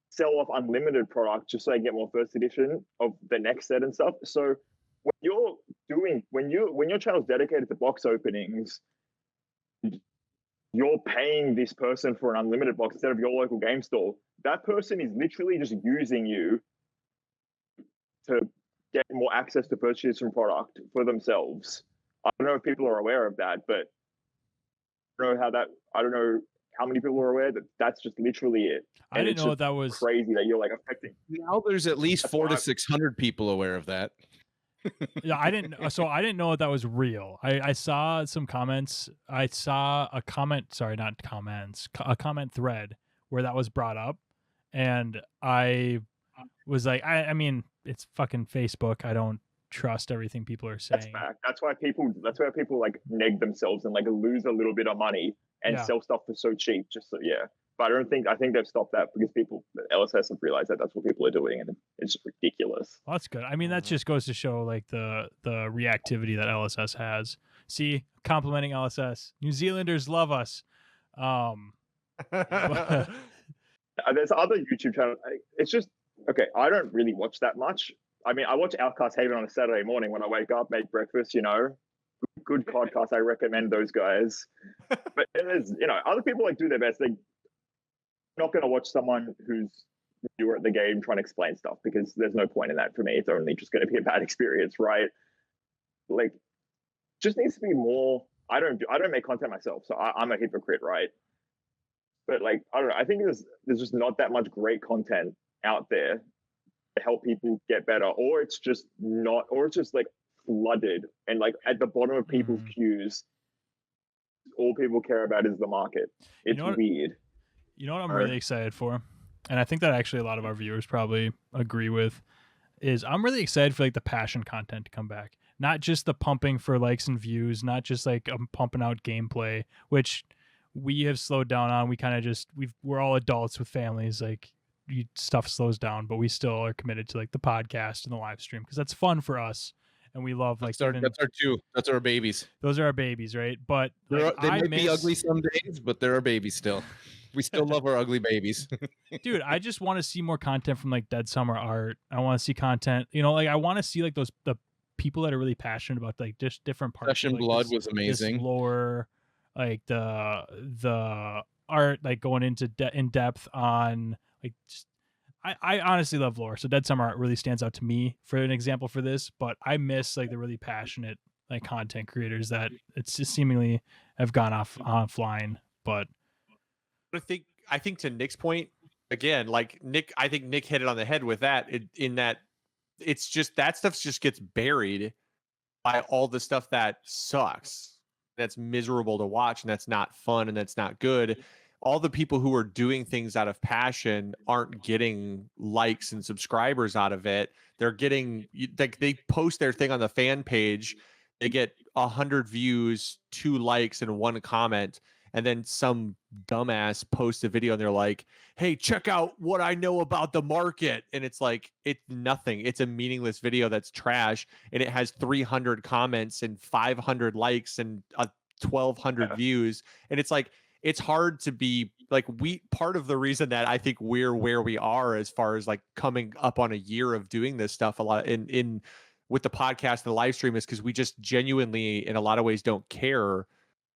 sell off unlimited product just so they get more first edition of the next set and stuff. So when your channel's dedicated to box openings you're paying this person for an unlimited box instead of your local game store. That person is literally just using you to get more access to purchase some product for themselves. I don't know if people are aware of that, but I don't know how many people are aware that that's just literally it. I And didn't it's know just that was crazy that you're like affecting. Now there's at least That's 400 why- to 600 people aware of that. Yeah, I didn't. So I didn't know that was real. I saw some comments. I saw a comment. Sorry, not comments. A comment thread where that was brought up, and I was like, I mean, it's fucking Facebook. I don't trust everything people are That's saying. fact. That's why people like neg themselves and like lose a little bit of money and Yeah. sell stuff for so cheap. Just so yeah. But I think they've stopped that because LSS have realized that that's what people are doing, and it's just ridiculous. Well, that's good. I mean, that just goes to show like the reactivity that LSS has. See, complimenting LSS. New Zealanders love us. There's other YouTube channels. It's just okay. I don't really watch that much. I mean, I watch Outcast Haven on a Saturday morning when I wake up, make breakfast. Good podcast. I recommend those guys. But there's other people like do their best. They're not going to watch someone who's newer at the game trying to explain stuff because there's no point in that for me. It's only just going to be a bad experience, right? Like, just needs to be more. I don't make content myself, so I'm a hypocrite, right? But like, I don't know. I think there's just not that much great content out there to help people get better, or it's just like flooded and like at the bottom of people's queues. All people care about is the market. It's weird. You know what I'm really excited for? And I think that actually a lot of our viewers probably agree with, is I'm really excited for like the passion content to come back. Not just the pumping for likes and views, not just like pumping out gameplay, which we have slowed down on. We kind of we're all adults with families, like stuff slows down, but we still are committed to like the podcast and the live stream because that's fun for us. And we love like that's our babies. Those are our babies, right? But like, they might be ugly some days, but they're our babies still. We still love our ugly babies. Dude, I just want to see more content from like Dead Summer Art. I want to see content, like I want to see like the people that are really passionate about like just different parts. Flesh and Blood was amazing. This lore, like the art, like going into in depth on like just, I honestly love lore. So Dead Summer Art really stands out to me for an example for this, but I miss like the really passionate like content creators that it's just seemingly have gone offline. But I think to Nick's point, again, like I think Nick hit it on the head with that in that it's just that stuff just gets buried by all the stuff that sucks. That's miserable to watch and that's not fun and that's not good. All the people who are doing things out of passion aren't getting likes and subscribers out of it. They're getting like they post their thing on the fan page, they get 100 views, 2 likes, and 1 comment. And then some dumbass posts a video and they're like, hey, check out what I know about the market. And it's like, it's nothing. It's a meaningless video that's trash. And it has 300 comments and 500 likes and 1,200 views. And it's like, it's hard to be like, part of the reason that I think we're where we are as far as like coming up on a year of doing this stuff a lot in with the podcast and the live stream is because we just genuinely in a lot of ways don't care.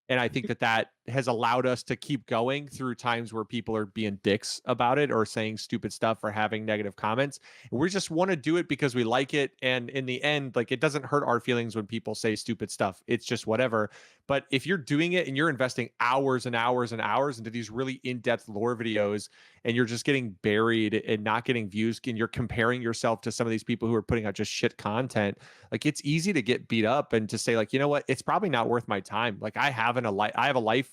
And I think that has allowed us to keep going through times where people are being dicks about it or saying stupid stuff or having negative comments. And we just want to do it because we like it. And in the end, like it doesn't hurt our feelings when people say stupid stuff. It's just whatever. But if you're doing it and you're investing hours and hours and hours into these really in-depth lore videos and you're just getting buried and not getting views and you're comparing yourself to some of these people who are putting out just shit content, like it's easy to get beat up and to say like, you know what, it's probably not worth my time. Like I have a life.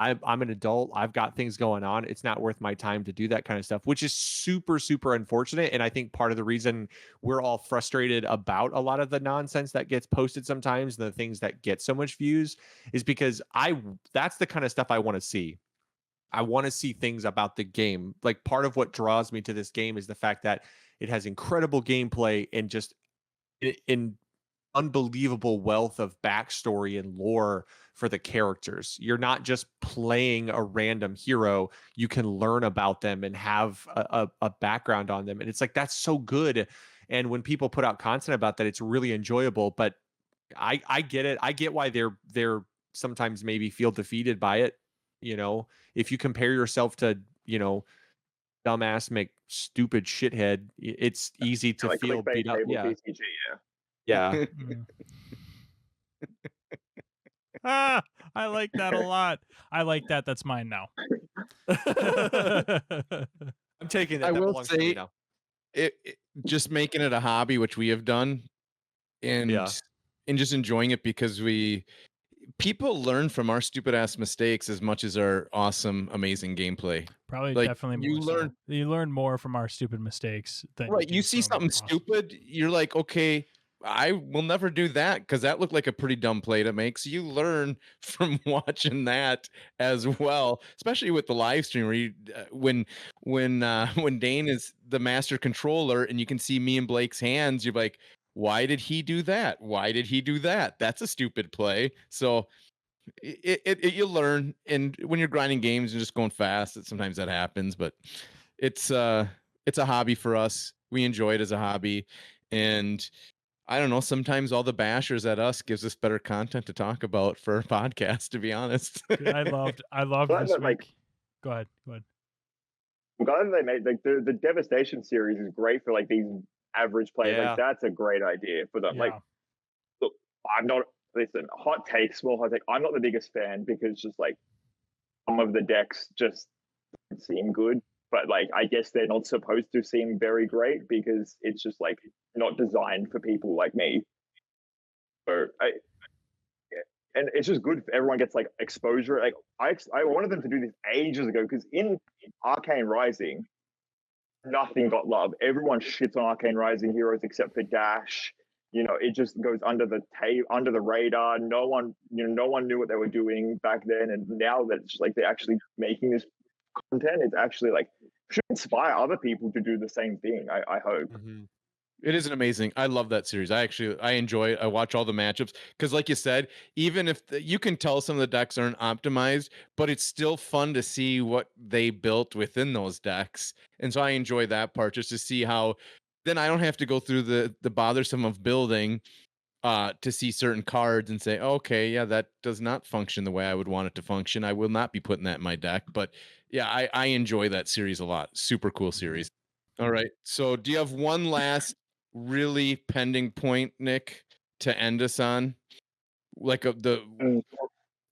I'm an adult. I've got things going on. It's not worth my time to do that kind of stuff, which is super, super unfortunate. And I think part of the reason we're all frustrated about a lot of the nonsense that gets posted sometimes, the things that get so much views, is because that's the kind of stuff I want to see. I want to see things about the game. Like part of what draws me to this game is the fact that it has incredible gameplay and just in unbelievable wealth of backstory and lore for the characters. You're not just playing a random hero. You can learn about them and have a background on them. And it's like, that's so good. And when people put out content about that, it's really enjoyable. But I get it. I get why they're sometimes maybe feel defeated by it. You know, if you compare yourself to, dumbass stupid shithead, it's easy to Like feel clickbait beat up. table Yeah. TCG, yeah. Yeah. Mm. Ah, I like that a lot. I like that. That's mine now. I'm taking it. I That will belongs to me say now. it just making it a hobby, which we have done, Yeah. and just enjoying it because people learn from our stupid ass mistakes as much as our awesome, amazing gameplay. Probably Like, definitely you more learn so. You learn more from our stupid mistakes than right. you You do see from something awesome. stupid, you're like, okay, I will never do that because that looked like a pretty dumb play to make. So you learn from watching that as well, especially with the live stream where when Dane is the master controller and you can see me and Blake's hands, you're like, why did he do that? Why did he do that? That's a stupid play. So you learn, and when you're grinding games and just going fast, sometimes that happens, but it's a hobby for us. We enjoy it as a hobby, and I don't know, sometimes all the bashers at us gives us better content to talk about for our podcast, to be honest. I loved Glad this that, week. like, Go ahead. I'm glad that they made like the Devastation series is great for like these average players. Yeah. Like that's a great idea for them. Like, Yeah. look, I'm not hot take, small hot take. I'm not the biggest fan because just like some of the decks just don't seem good. But like I guess they're not supposed to seem very great because it's just like not designed for people like me. So and it's just good if everyone gets like exposure. Like I wanted them to do this ages ago because in Arcane Rising, nothing got love. Everyone shits on Arcane Rising heroes except for Dash. You know, it just goes under the under the radar. No one knew what they were doing back then, and now that it's like they're actually making this content, it's actually like should inspire other people to do the same thing. I hope. Mhm. It is an amazing. I love that series. I enjoy it. I watch all the matchups because, like you said, even if you can tell some of the decks aren't optimized, but it's still fun to see what they built within those decks. And so I enjoy that part just to see how. Then I don't have to go through the bothersome of building to see certain cards and say, okay, yeah, that does not function the way I would want it to function. I will not be putting that in my deck. But yeah, I enjoy that series a lot. Super cool series. All right. So do you have one last really pending point, Nick, to end us on? Like Mm.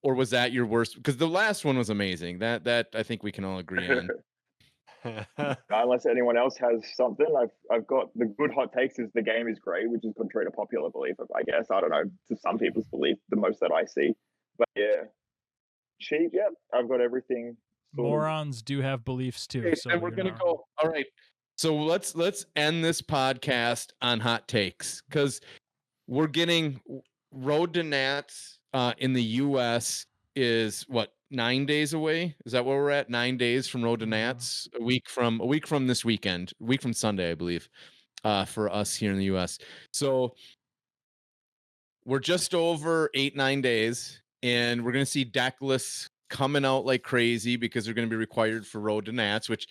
or was that your worst? Because the last one was amazing. That I think we can all agree on. Unless anyone else has something, I've got the good hot takes is the game is great, which is contrary to popular belief. I guess I don't know to some people's belief, the most that I see. But yeah, cheap. Yep, I've got everything. Sorted. Morons do have beliefs too. Okay, So and we're gonna go. All right. So let's end this podcast on hot takes because we're getting Road to Nats in the U.S. is what 9 days away. Is that where we're at? 9 days from Road to Nats. A week from this weekend. A week from Sunday, I believe, for us here in the U.S. So we're just over 8-9 days, and we're gonna see deck lists coming out like crazy because they're gonna be required for Road to Nats, which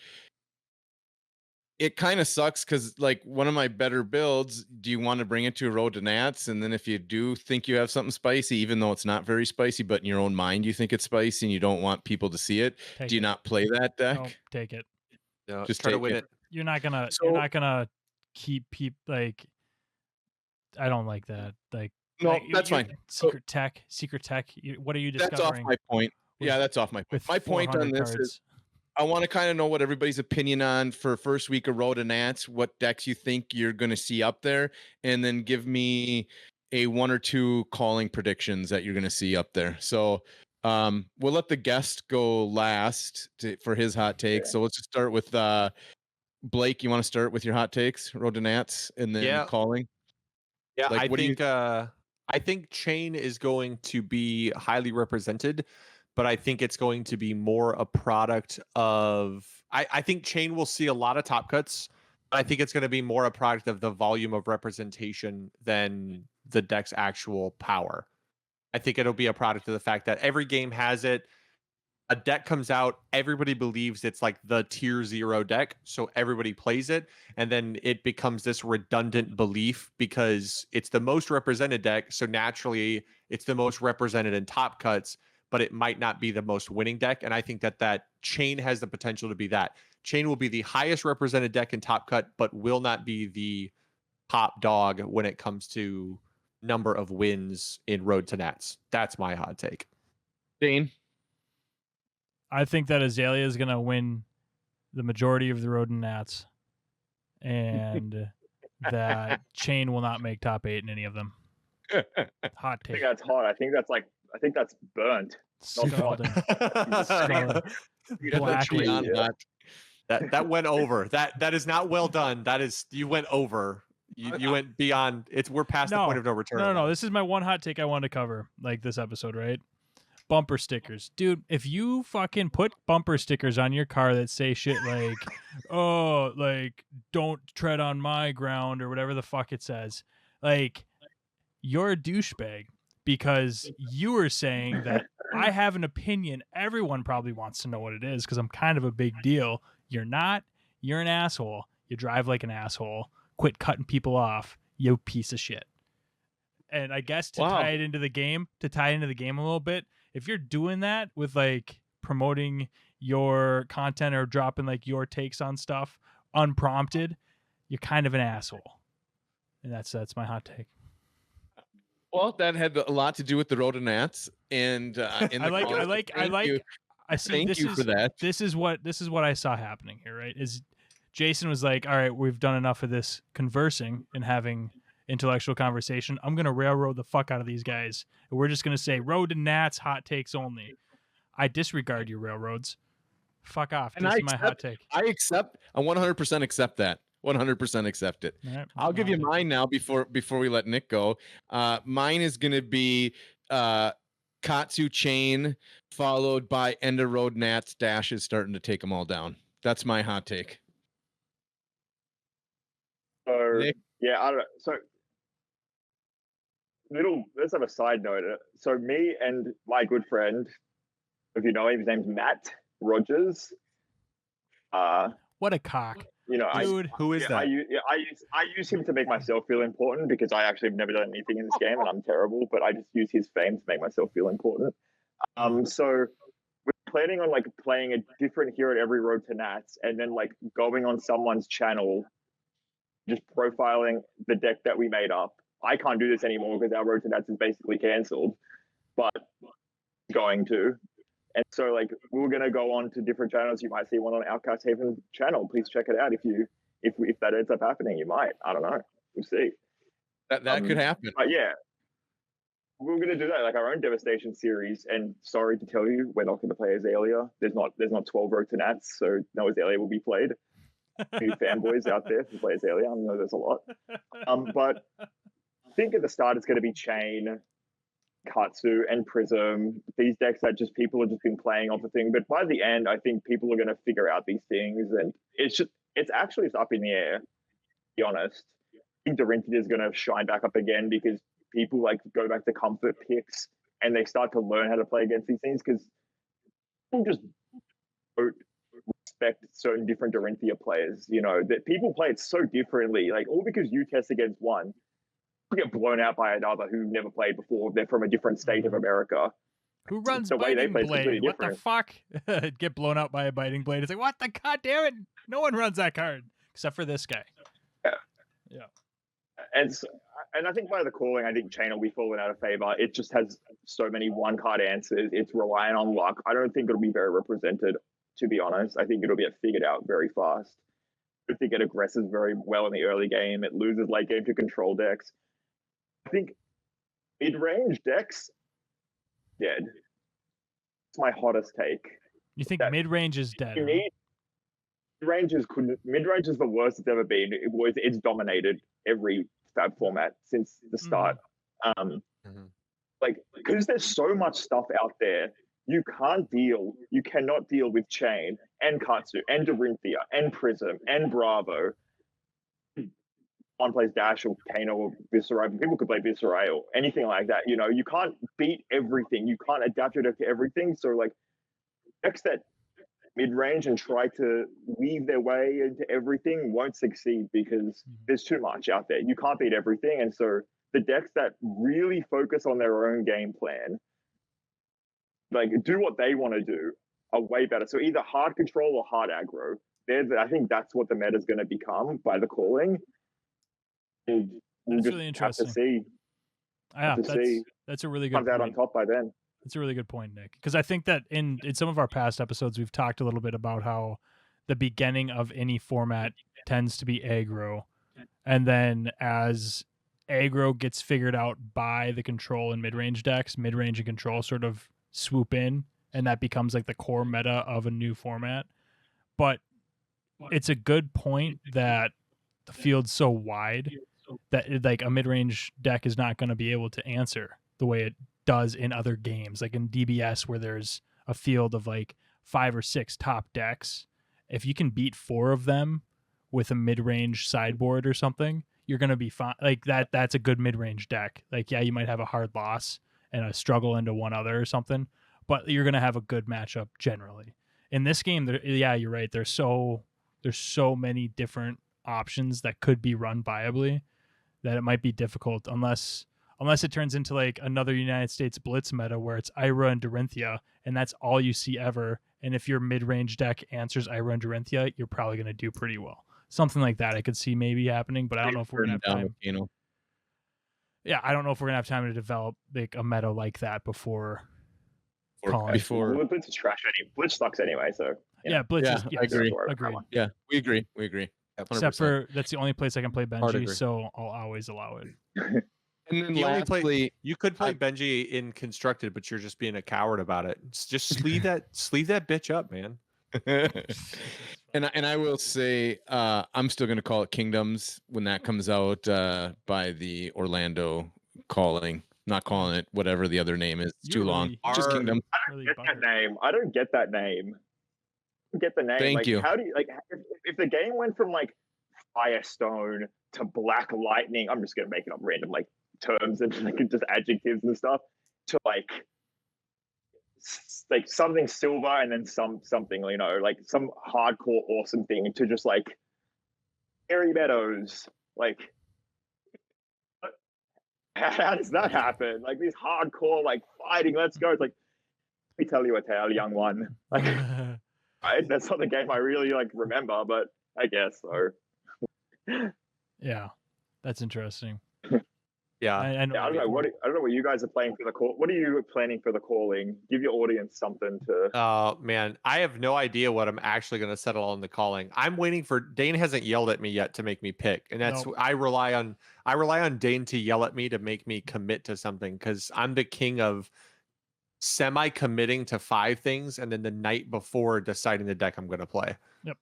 it kind of sucks because like one of my better builds, do you want to bring it to a Road to Nats? And then if you do think you have something spicy, even though it's not very spicy, but in your own mind you think it's spicy and you don't want people to see it, do you not play that deck? No, take it. No, Just try to take win it. it. You're not gonna keep like I don't like that. Like No, like, that's fine. Secret tech. What are you discovering? That's off my point. Yeah, that's off my point. with My point on 400 this cards? is I want to kind of know what everybody's opinion on for first week of Road to Nats, what decks you think you're going to see up there, and then give me a 1 or 2 calling predictions that you're going to see up there. So we'll let the guest go last for his hot takes. Yeah. So let's just start with Blake. You want to start with your hot takes, Road to Nats, and then calling? Yeah, like, I think Chain is going to be highly represented, but I think it's going to be more a product of I think Chain will see a lot of top cuts, but I think it's going to be more a product of the volume of representation than the deck's actual power. I think it'll be a product of the fact that every game has it. A deck comes out, everybody believes it's like the tier 0 deck, so everybody plays it, and then it becomes this redundant belief because it's the most represented deck, so naturally it's the most represented in top cuts, but it might not be the most winning deck. And I think that Chain has the potential to be that. Chain will be the highest represented deck in Top Cut, but will not be the top dog when it comes to number of wins in Road to Nats. That's my hot take. Dane? I think that Azalea is going to win the majority of the Road to Nats, and that Chain will not make top 8 in any of them. Hot I take. think that's hot. I think that's burnt. Scalding. Scalding. Blackly. That went over. That is not well done. That is, you went over. You went beyond. We're past the point of no return. No. This is my one hot take I wanted to cover, like this episode, right? Bumper stickers. Dude, if you fucking put bumper stickers on your car that say shit like, oh, like, don't tread on my ground or whatever the fuck it says, like, you're a douchebag, because you were saying that I have an opinion. Everyone probably wants to know what it is because I'm kind of a big deal. You're not. You're an asshole. You drive like an asshole. Quit cutting people off, you piece of shit. And I guess to tie into the game a little bit, if you're doing that with like promoting your content or dropping like your takes on stuff unprompted, you're kind of an asshole. And that's my hot take. Well, that had a lot to do with the Road to Nats, and I see. Thank you for that. This is what I saw happening here, right? Is Jason was like, all right, we've done enough of this conversing and having intellectual conversation. I'm going to railroad the fuck out of these guys. And we're just going to say Road to Nats, hot takes only. I disregard your railroads. Fuck off. This is my hot take. I 100% accept that. 100% accept it. Right, I'll give you mine now before we let Nick go. Mine is going to be Katsu Chain, followed by End of Road Nats dashes starting to take them all down. That's my hot take. So Nick? yeah, I don't know. So let's have a side note. So me and my good friend, if you know him, his name's Matt Rogers. What a cock. You know, dude. Who is that? I use him to make myself feel important because I actually have never done anything in this game and I'm terrible, but I just use his fame to make myself feel important. So we're planning on like playing a different hero at every Road to Nats and then like going on someone's channel, just profiling the deck that we made up. I can't do this anymore because our Road to Nats is basically cancelled, but going to. And so, like, we're going to go on to different channels. You might see one on Outcast Haven channel. Please check it out if that ends up happening. You might. I don't know. We'll see. That could happen. But yeah, we're going to do that, like our own Devastation series. And sorry to tell you, we're not going to play Azalea. There's not 12 Road to Nats, so no Azalea will be played. New fanboys out there who play Azalea, I know there's a lot. But I think at the start it's going to be Chain, Katsu, and Prism. These decks that people have just been playing off the thing. But by the end, I think people are going to figure out these things, and it's actually up in the air. To be honest, I think Dorinthia is going to shine back up again because people like go back to comfort picks and they start to learn how to play against these things because people just don't respect certain different Dorinthia players. You know that people play it so differently, like all because you test against one. Get blown out by another who never played before. They're from a different state of America. Who runs the way they play Blade? What different. The fuck? Get blown out by a Biting Blade. It's like, what the goddamn it? No one runs that card except for this guy. Yeah. And I think by the calling, I think Chain will be falling out of favor. It just has so many one-card answers. It's relying on luck. I don't think it'll be very represented, to be honest. I think it'll get figured out very fast. I think it aggresses very well in the early game. It loses late game to control decks. I think mid-range decks, dead. It's my hottest take. You think mid-range is dead? Mid-range is the worst it's ever been. It's dominated every Fab format since the start. Like, because there's so much stuff out there, you cannot deal with Chain and Katsu and Dorinthia and Prism and Bravo. One plays Dash or Kano or Viscerai. People could play Viscerai or anything like that. You know, you can't beat everything. You can't adapt your deck to everything. So, like, decks that mid-range and try to weave their way into everything won't succeed because there's too much out there. You can't beat everything. And so the decks that really focus on their own game plan like do what they want to do are way better. So either hard control or hard aggro. I think that's what the meta is going to become by the calling. And we'll That's just really have to interesting. see. Yeah, to see. that's a really good Comes out on point. top by then. That's a really good point, Nick. Because I think that in some of our past episodes, we've talked a little bit about how the beginning of any format tends to be aggro. And then as aggro gets figured out by the control and mid-range decks, mid-range and control sort of swoop in, and that becomes like the core meta of a new format. But it's a good point that the field's so wide that like a mid-range deck is not going to be able to answer the way it does in other games, like in DBS where there's a field of like 5 or 6 top decks. If you can beat 4 of them with a mid-range sideboard or something, you're going to be fine. Like that's a good mid-range deck. Like, yeah, you might have a hard loss and a struggle into one other or something, but you're going to have a good matchup generally. In this game, yeah, you're right. There's so many different options that could be run viably that it might be difficult unless it turns into like another United States Blitz meta where it's Ira and Dorinthia, and that's all you see ever. And if your mid-range deck answers Ira and Dorinthia, you're probably going to do pretty well. Something like that I could see maybe happening, but I don't know if we're going to have time. Yeah, I don't know if we're going to have time to develop like a meta like that before Blitz is trash anyway. Blitz sucks anyway, so yeah, Blitz is I agree. Agreed. Yeah, we agree. 100%. Except for that's the only place I can play Benji, so I'll always allow it. And then You lastly, you could play Benji in constructed, but you're just being a coward about it. Just sleeve that bitch up, man. and I will say I'm still going to call it Kingdoms when that comes out by the Orlando calling. Not calling it whatever the other name is. It's too long. Just Kingdom. I don't get that name. I don't get that name. Get the name. Thank like, you. How do you like if the game went from like Firestone to Black Lightning? I'm just gonna make it up random like terms and like just adjectives and stuff to like something silver and then something, you know, like some hardcore awesome thing to just like Airy Meadows. Like how does that happen? Like these hardcore like fighting, let's go. It's like let me tell you a tale, young one. Like right? That's not the game I really like remember, but I guess so. Yeah, that's interesting. Yeah, I don't know. I don't know what you guys are playing for the call. What are you planning for the calling? Give your audience something to. Oh man, I have no idea what I'm actually going to settle on the calling. I'm waiting for Dane hasn't yelled at me yet to make me pick, and that's I rely on Dane to yell at me to make me commit to something because I'm the king of semi-committing to 5 things and then the night before deciding the deck I'm going to play. Yep.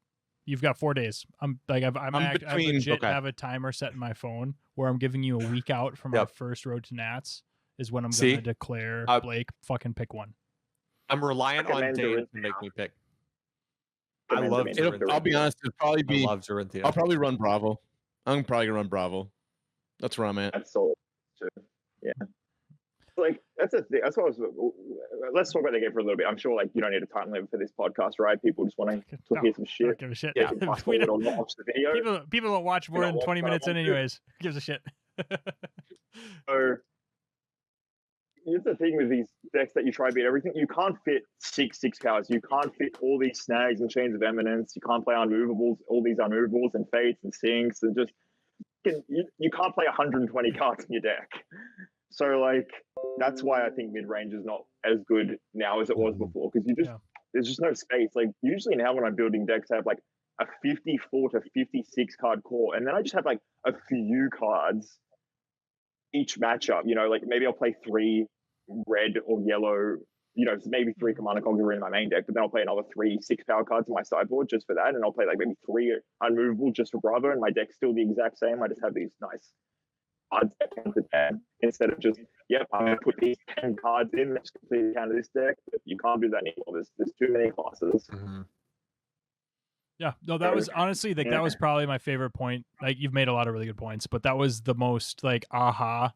You've got 4 days. I legit have a timer set in my phone where I'm giving you a week out from my first road to Nats is when I'm going to declare Blake fucking pick one. I'm reliant on Dane to make me pick. I love Zorinthia. I'll be honest, it'll probably be. I love Zorinthia. I'll probably run Bravo. I'm probably gonna run Bravo. That's where I'm at. That's so. Yeah. Like that's the thing. That's what I was. Let's talk about the game for a little bit. I'm sure, like, you don't need a time limit for this podcast, right? People just want to hear some shit. Don't give a shit. Yeah, we don't watch the video. People don't watch more than 20 minutes in, anyways. Who gives a shit? So here's the thing with these decks that you try to beat everything. You can't fit six powers. You can't fit all these snags and chains of eminence. You can't play unmovables, all these unmovables and fates and sinks and just you can't play 120 cards in your deck. So like that's why I think mid range is not as good now as it was before because there's just no space. Like usually now when I'm building decks, I have like a 54 to 56 card core, and then I just have like a few cards each matchup. You know, like maybe I'll play 3 red or yellow. You know, maybe 3 Commander Conqueror in my main deck, but then I'll play another 3 6 power cards in my sideboard just for that, and I'll play like maybe 3 unmovable just for Bravo, and my deck's still the exact same. I just have these nice cards that counter 10 instead of just I'm going to put these 10 cards in that's completely counter this deck. But you can't do that anymore. There's too many classes. Mm-hmm. Yeah, no, that was honestly like that was probably my favorite point. Like you've made a lot of really good points, but that was the most like aha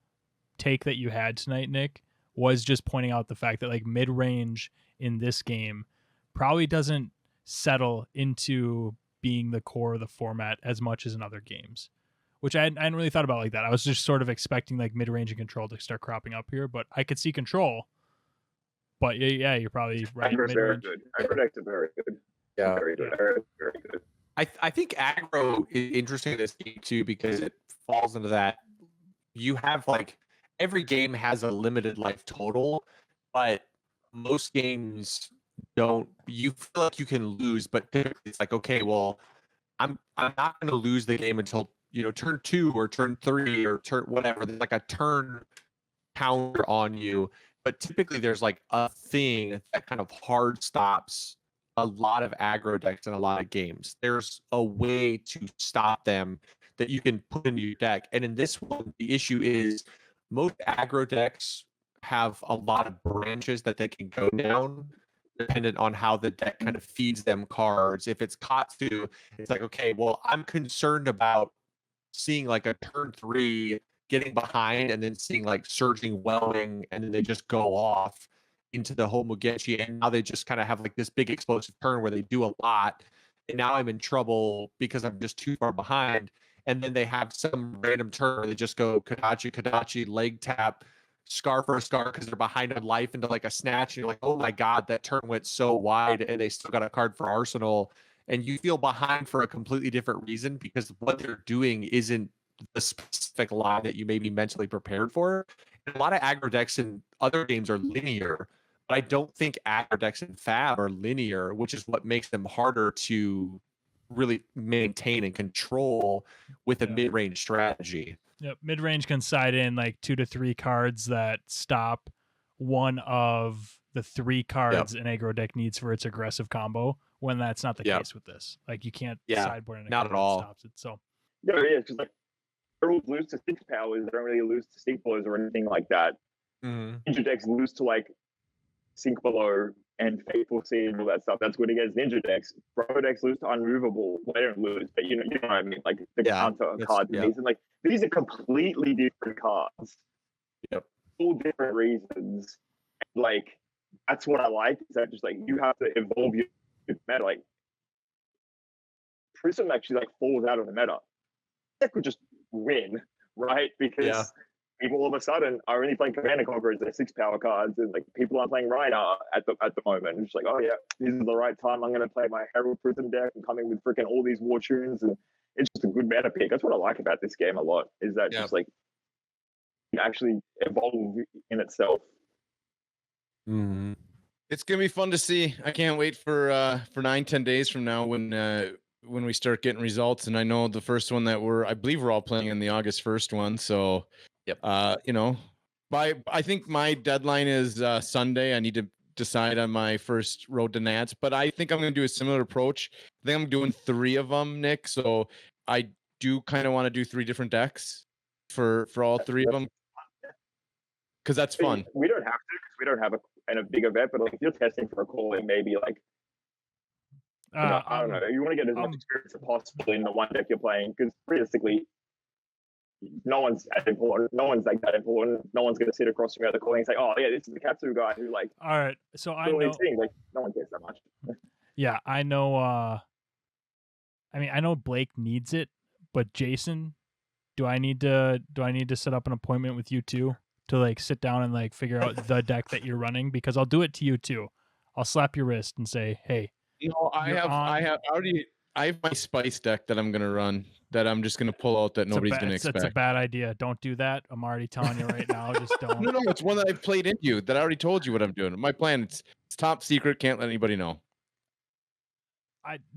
take that you had tonight, Nick, was just pointing out the fact that like mid range in this game probably doesn't settle into being the core of the format as much as in other games. Which I hadn't really thought about like that. I was just sort of expecting like mid-range and control to start cropping up here, but I could see control But yeah, you're probably right. Aggro's very Mid-range. good. Aggro decks are very good. Yeah. Very good. Yeah. Very good. I think aggro is interesting in this game too because it falls into that. You have like every game has a limited life total, but most games don't. You feel like you can lose, but typically it's like, okay, well, I'm not going to lose the game until turn 2 or turn 3 or turn whatever. There's like a turn counter on you, but typically there's like a thing that kind of hard stops a lot of aggro decks in a lot of games. There's a way to stop them that you can put into your deck. And in this one, the issue is most aggro decks have a lot of branches that they can go down dependent on how the deck kind of feeds them cards. If it's Katsu, it's like, okay, well, I'm concerned about seeing like a turn 3 getting behind and then seeing like surging whelming and then they just go off into the whole Mugechi, and now they just kind of have like this big explosive turn where they do a lot, and now I'm in trouble because I'm just too far behind. And then they have some random turn where they just go Kadachi, leg tap, scar for a scar because they're behind on life into like a snatch, and you're like, oh my god, that turn went so wide, and they still got a card for Arsenal, and you feel behind for a completely different reason because what they're doing isn't the specific line that you may be mentally prepared for. And a lot of aggro decks in other games are linear, but I don't think aggro decks in Fab are linear, which is what makes them harder to really maintain and control with a mid-range strategy. Yep, mid-range can side in like 2 to 3 cards that stop one of the 3 cards an aggro deck needs for its aggressive combo. When that's not the case with this, like you can't sideboard in a not card at all. that stops it. So Yeah, it is. Just like turtles lose to six powers, they don't really lose to sink blows or anything like that. Ninja decks lose to like sink below and fateful seed and all that stuff. That's good against ninja decks. Bravo decks lose to unmovable. Well, they don't lose, but you know what I mean. Like the counter cards and these, and like these are completely different cards. Yep. All different reasons. Like that's what I like. Is that just like you have to evolve your meta. Like Prism actually like falls out of the meta. That could just win, right? Because people all of a sudden are only playing Command and Conquerors, they're 6 power cards, and like people aren't playing Rhino at the moment. It's like, oh yeah, this is the right time. I'm gonna play my Herald Prism deck and come in with freaking all these war tunes, and it's just a good meta pick. That's what I like about this game a lot, is that just like it actually evolve in itself. Mm-hmm. It's gonna be fun to see. I can't wait for 9-10 days from now when we start getting results. And I know the first one that I believe we're all playing in the August 1st one. So you know, I think my deadline is Sunday. I need to decide on my first road to Nats, but I think I'm going to do a similar approach. I think I'm doing 3 of them, Nick. So I do kind of want to do 3 different decks for all 3 of them, because that's fun. We don't have to, because we don't have a big event, but like if you're testing for a calling, maybe like I don't know, you want to get as much experience as possible in the one deck you're playing, because realistically no one's that important. No one's like that important. No one's gonna sit across from you at the calling and say, "Oh, yeah, this is the Katsu guy who like." All right, so I know these things. Like no one cares that much. Yeah, I know. I mean, I know Blake needs it, but Jason, do I need to set up an appointment with you too to like sit down and like figure out the deck that you're running? Because I'll do it to you too. I'll slap your wrist and say, "Hey, I have my spice deck that I'm gonna run, that I'm just gonna pull out, that nobody's gonna expect." That's a bad idea. Don't do that. I'm already telling you right now. Just don't. No, it's one that I've played into you, that I already told you what I'm doing. My plan, it's top secret, can't let anybody know.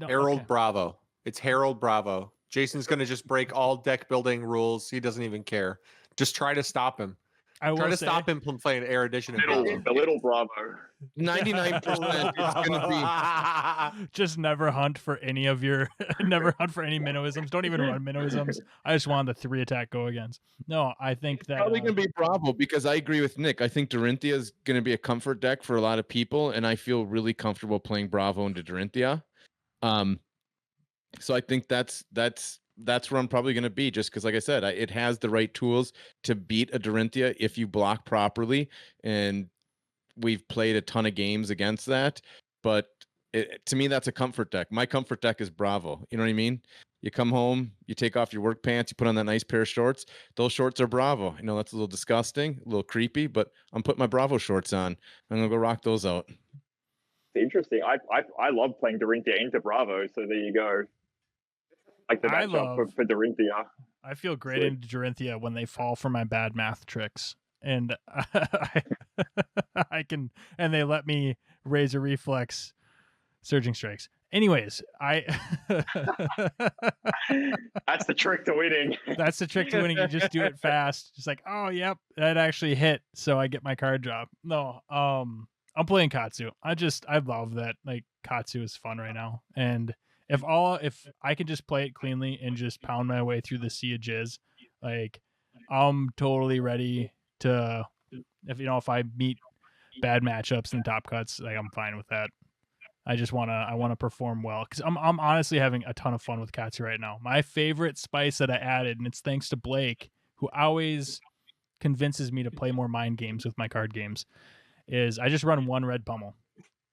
Harold Bravo. It's Harold Bravo. Jason's gonna just break all deck building rules. He doesn't even care. Just try to stop him. Try to stop him from playing Air Edition. The little Bravo. 99% it's gonna be. Just never hunt for any of your. Never hunt for any minnowisms. Don't even run minnowisms. I just want the 3 attack go against. No, I think that probably gonna be Bravo, because I agree with Nick. I think Dorinthia is gonna be a comfort deck for a lot of people, and I feel really comfortable playing Bravo into Dorinthia. So I think that's where I'm probably going to be, just because, like I said, it has the right tools to beat a Dorinthia if you block properly, and we've played a ton of games against that. But To me, that's a comfort deck. My comfort deck is Bravo. You know what I mean? You come home, you take off your work pants, you put on that nice pair of shorts. Those shorts are Bravo. You know, that's a little disgusting, a little creepy, but I'm putting my Bravo shorts on. I'm gonna go rock those out. Interesting. I love playing Dorinthia into Bravo, so there you go. Like the matchup for Dorinthia. I feel great in Dorinthia when they fall for my bad math tricks, and I can, and they let me raise a reflex surging strikes. Anyways, that's the trick to winning. That's the trick to winning. You just do it fast. Just like, oh, yep, that actually hit. So I get my card drop. No, I'm playing Katsu. I love that. Like, Katsu is fun right now. And if I can just play it cleanly and just pound my way through the sea of jizz, like, I'm totally ready to, if I meet bad matchups and top cuts, like, I'm fine with that. I want to perform well, because I'm honestly having a ton of fun with Katsu right now. My favorite spice that I added, and it's thanks to Blake, who always convinces me to play more mind games with my card games, is I just run one red pummel.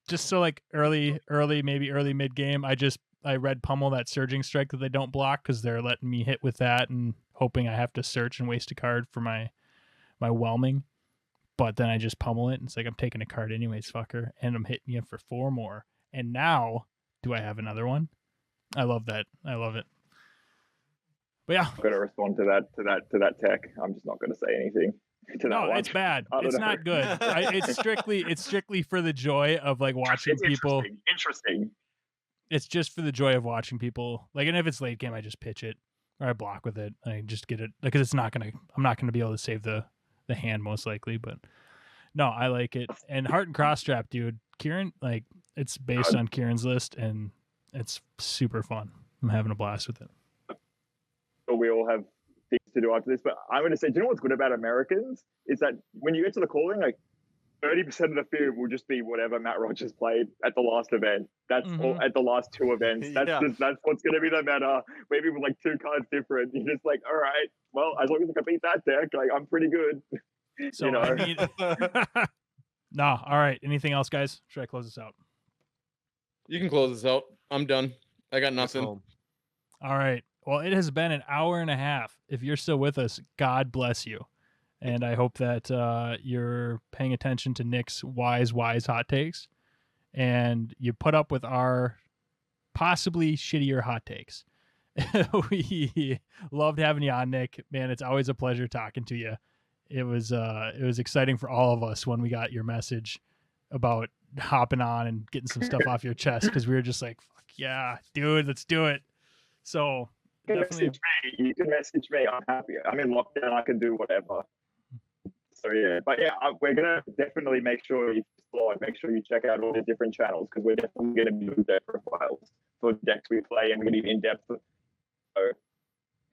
Just so like early mid game, I red pummel that surging strike that they don't block, because they're letting me hit with that and hoping I have to search and waste a card for my whelming. But then I just pummel it, and it's like, I'm taking a card anyways, fucker, and I'm hitting you for 4 more. And now, do I have another one? I love that. I love it. But yeah, I'm gonna respond to that tech. I'm just not gonna say anything. No, it's bad. It's not good. It's strictly for the joy of like watching people. Interesting. It's just for the joy of watching people. Like, and if it's late game, I just pitch it or I block with it. I just get it, because I'm not gonna be able to save the hand most likely. But no, I like it. And Heart and Cross Trap, dude. Kieran, like, it's based on Kieran's list, and it's super fun. I'm having a blast with it. But we all have things to do after this. But I'm going to say, do you know what's good about Americans? Is that when you get to the calling, like 30% of the field will just be whatever Matt Rogers played at the last event. That's all at the last 2 events. That's what's going to be the meta. Maybe with like 2 cards different. You're just like, all right, well, as long as I can beat that deck, like, I'm pretty good. So you know? I need... No, all right. Anything else, guys? Should I close this out? You can close this out. I'm done. I got nothing. All right. Well, it has been an hour and a half. If you're still with us, God bless you. And I hope that you're paying attention to Nick's wise hot takes, and you put up with our possibly shittier hot takes. We loved having you on, Nick. Man, it's always a pleasure talking to you. It was exciting for all of us when we got your message about hopping on and getting some stuff off your chest, because we were just like, fuck yeah, dude, let's do it. So definitely, you can message me. I'm happy. I'm in lockdown. I can do whatever. So yeah, but yeah, we're gonna definitely make sure you check out all the different channels, because we're definitely gonna be doing deck profiles for decks we play, and we're gonna be in depth. So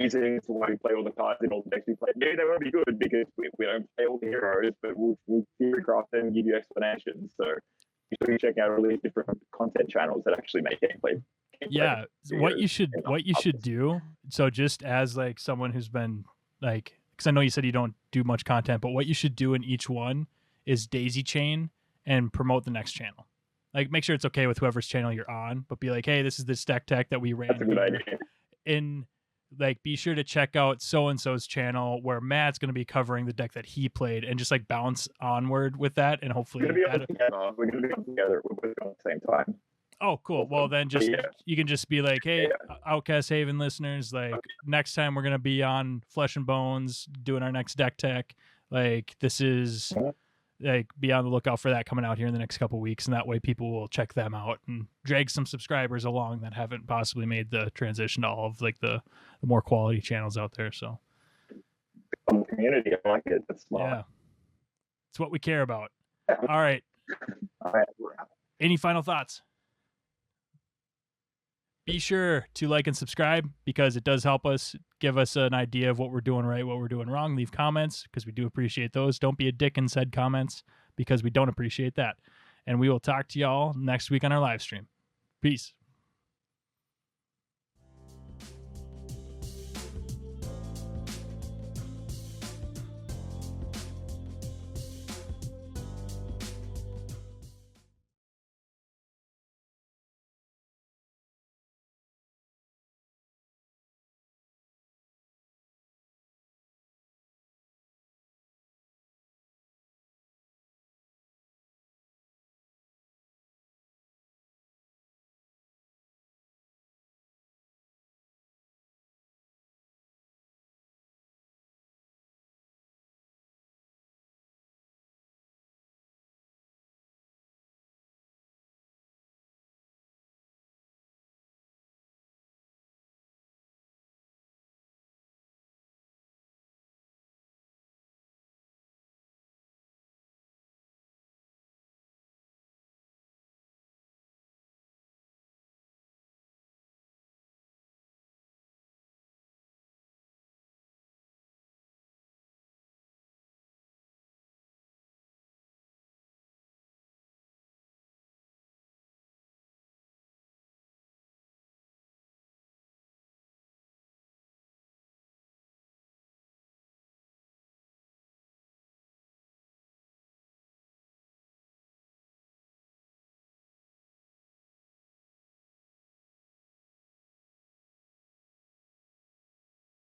reasons why we play all the cards in all the decks we play. Maybe they won't be good because we don't play all the heroes, but we'll theory craft them and give you explanations. So you should check out all these different content channels that actually make gameplay. Yeah, what you should do. So just as like someone who's been like, because I know you said you don't do much content, but what you should do in each one is daisy chain and promote the next channel. Like, make sure it's okay with whoever's channel you're on, but be like, hey, this is the deck tech that we ran. That's a good idea. In like, be sure to check out so-and-so's channel where Matt's going to be covering the deck that he played, and just like bounce onward with that, and hopefully we're going to be on together. We're both on the same time. Oh, cool. Well, then you can just be like, hey, Outcast Haven listeners, like, next time we're going to be on Flesh and Bones doing our next deck tech. Like, this is like, be on the lookout for that coming out here in the next couple of weeks. And that way people will check them out and drag some subscribers along that haven't possibly made the transition to all of like the more quality channels out there. So community, I like it. That's smart. Yeah. It's what we care about. All right. All right. Any final thoughts? Be sure to like and subscribe, because it does help us, give us an idea of what we're doing right, what we're doing wrong. Leave comments, because we do appreciate those. Don't be a dick and said comments, because we don't appreciate that. And we will talk to y'all next week on our live stream. Peace.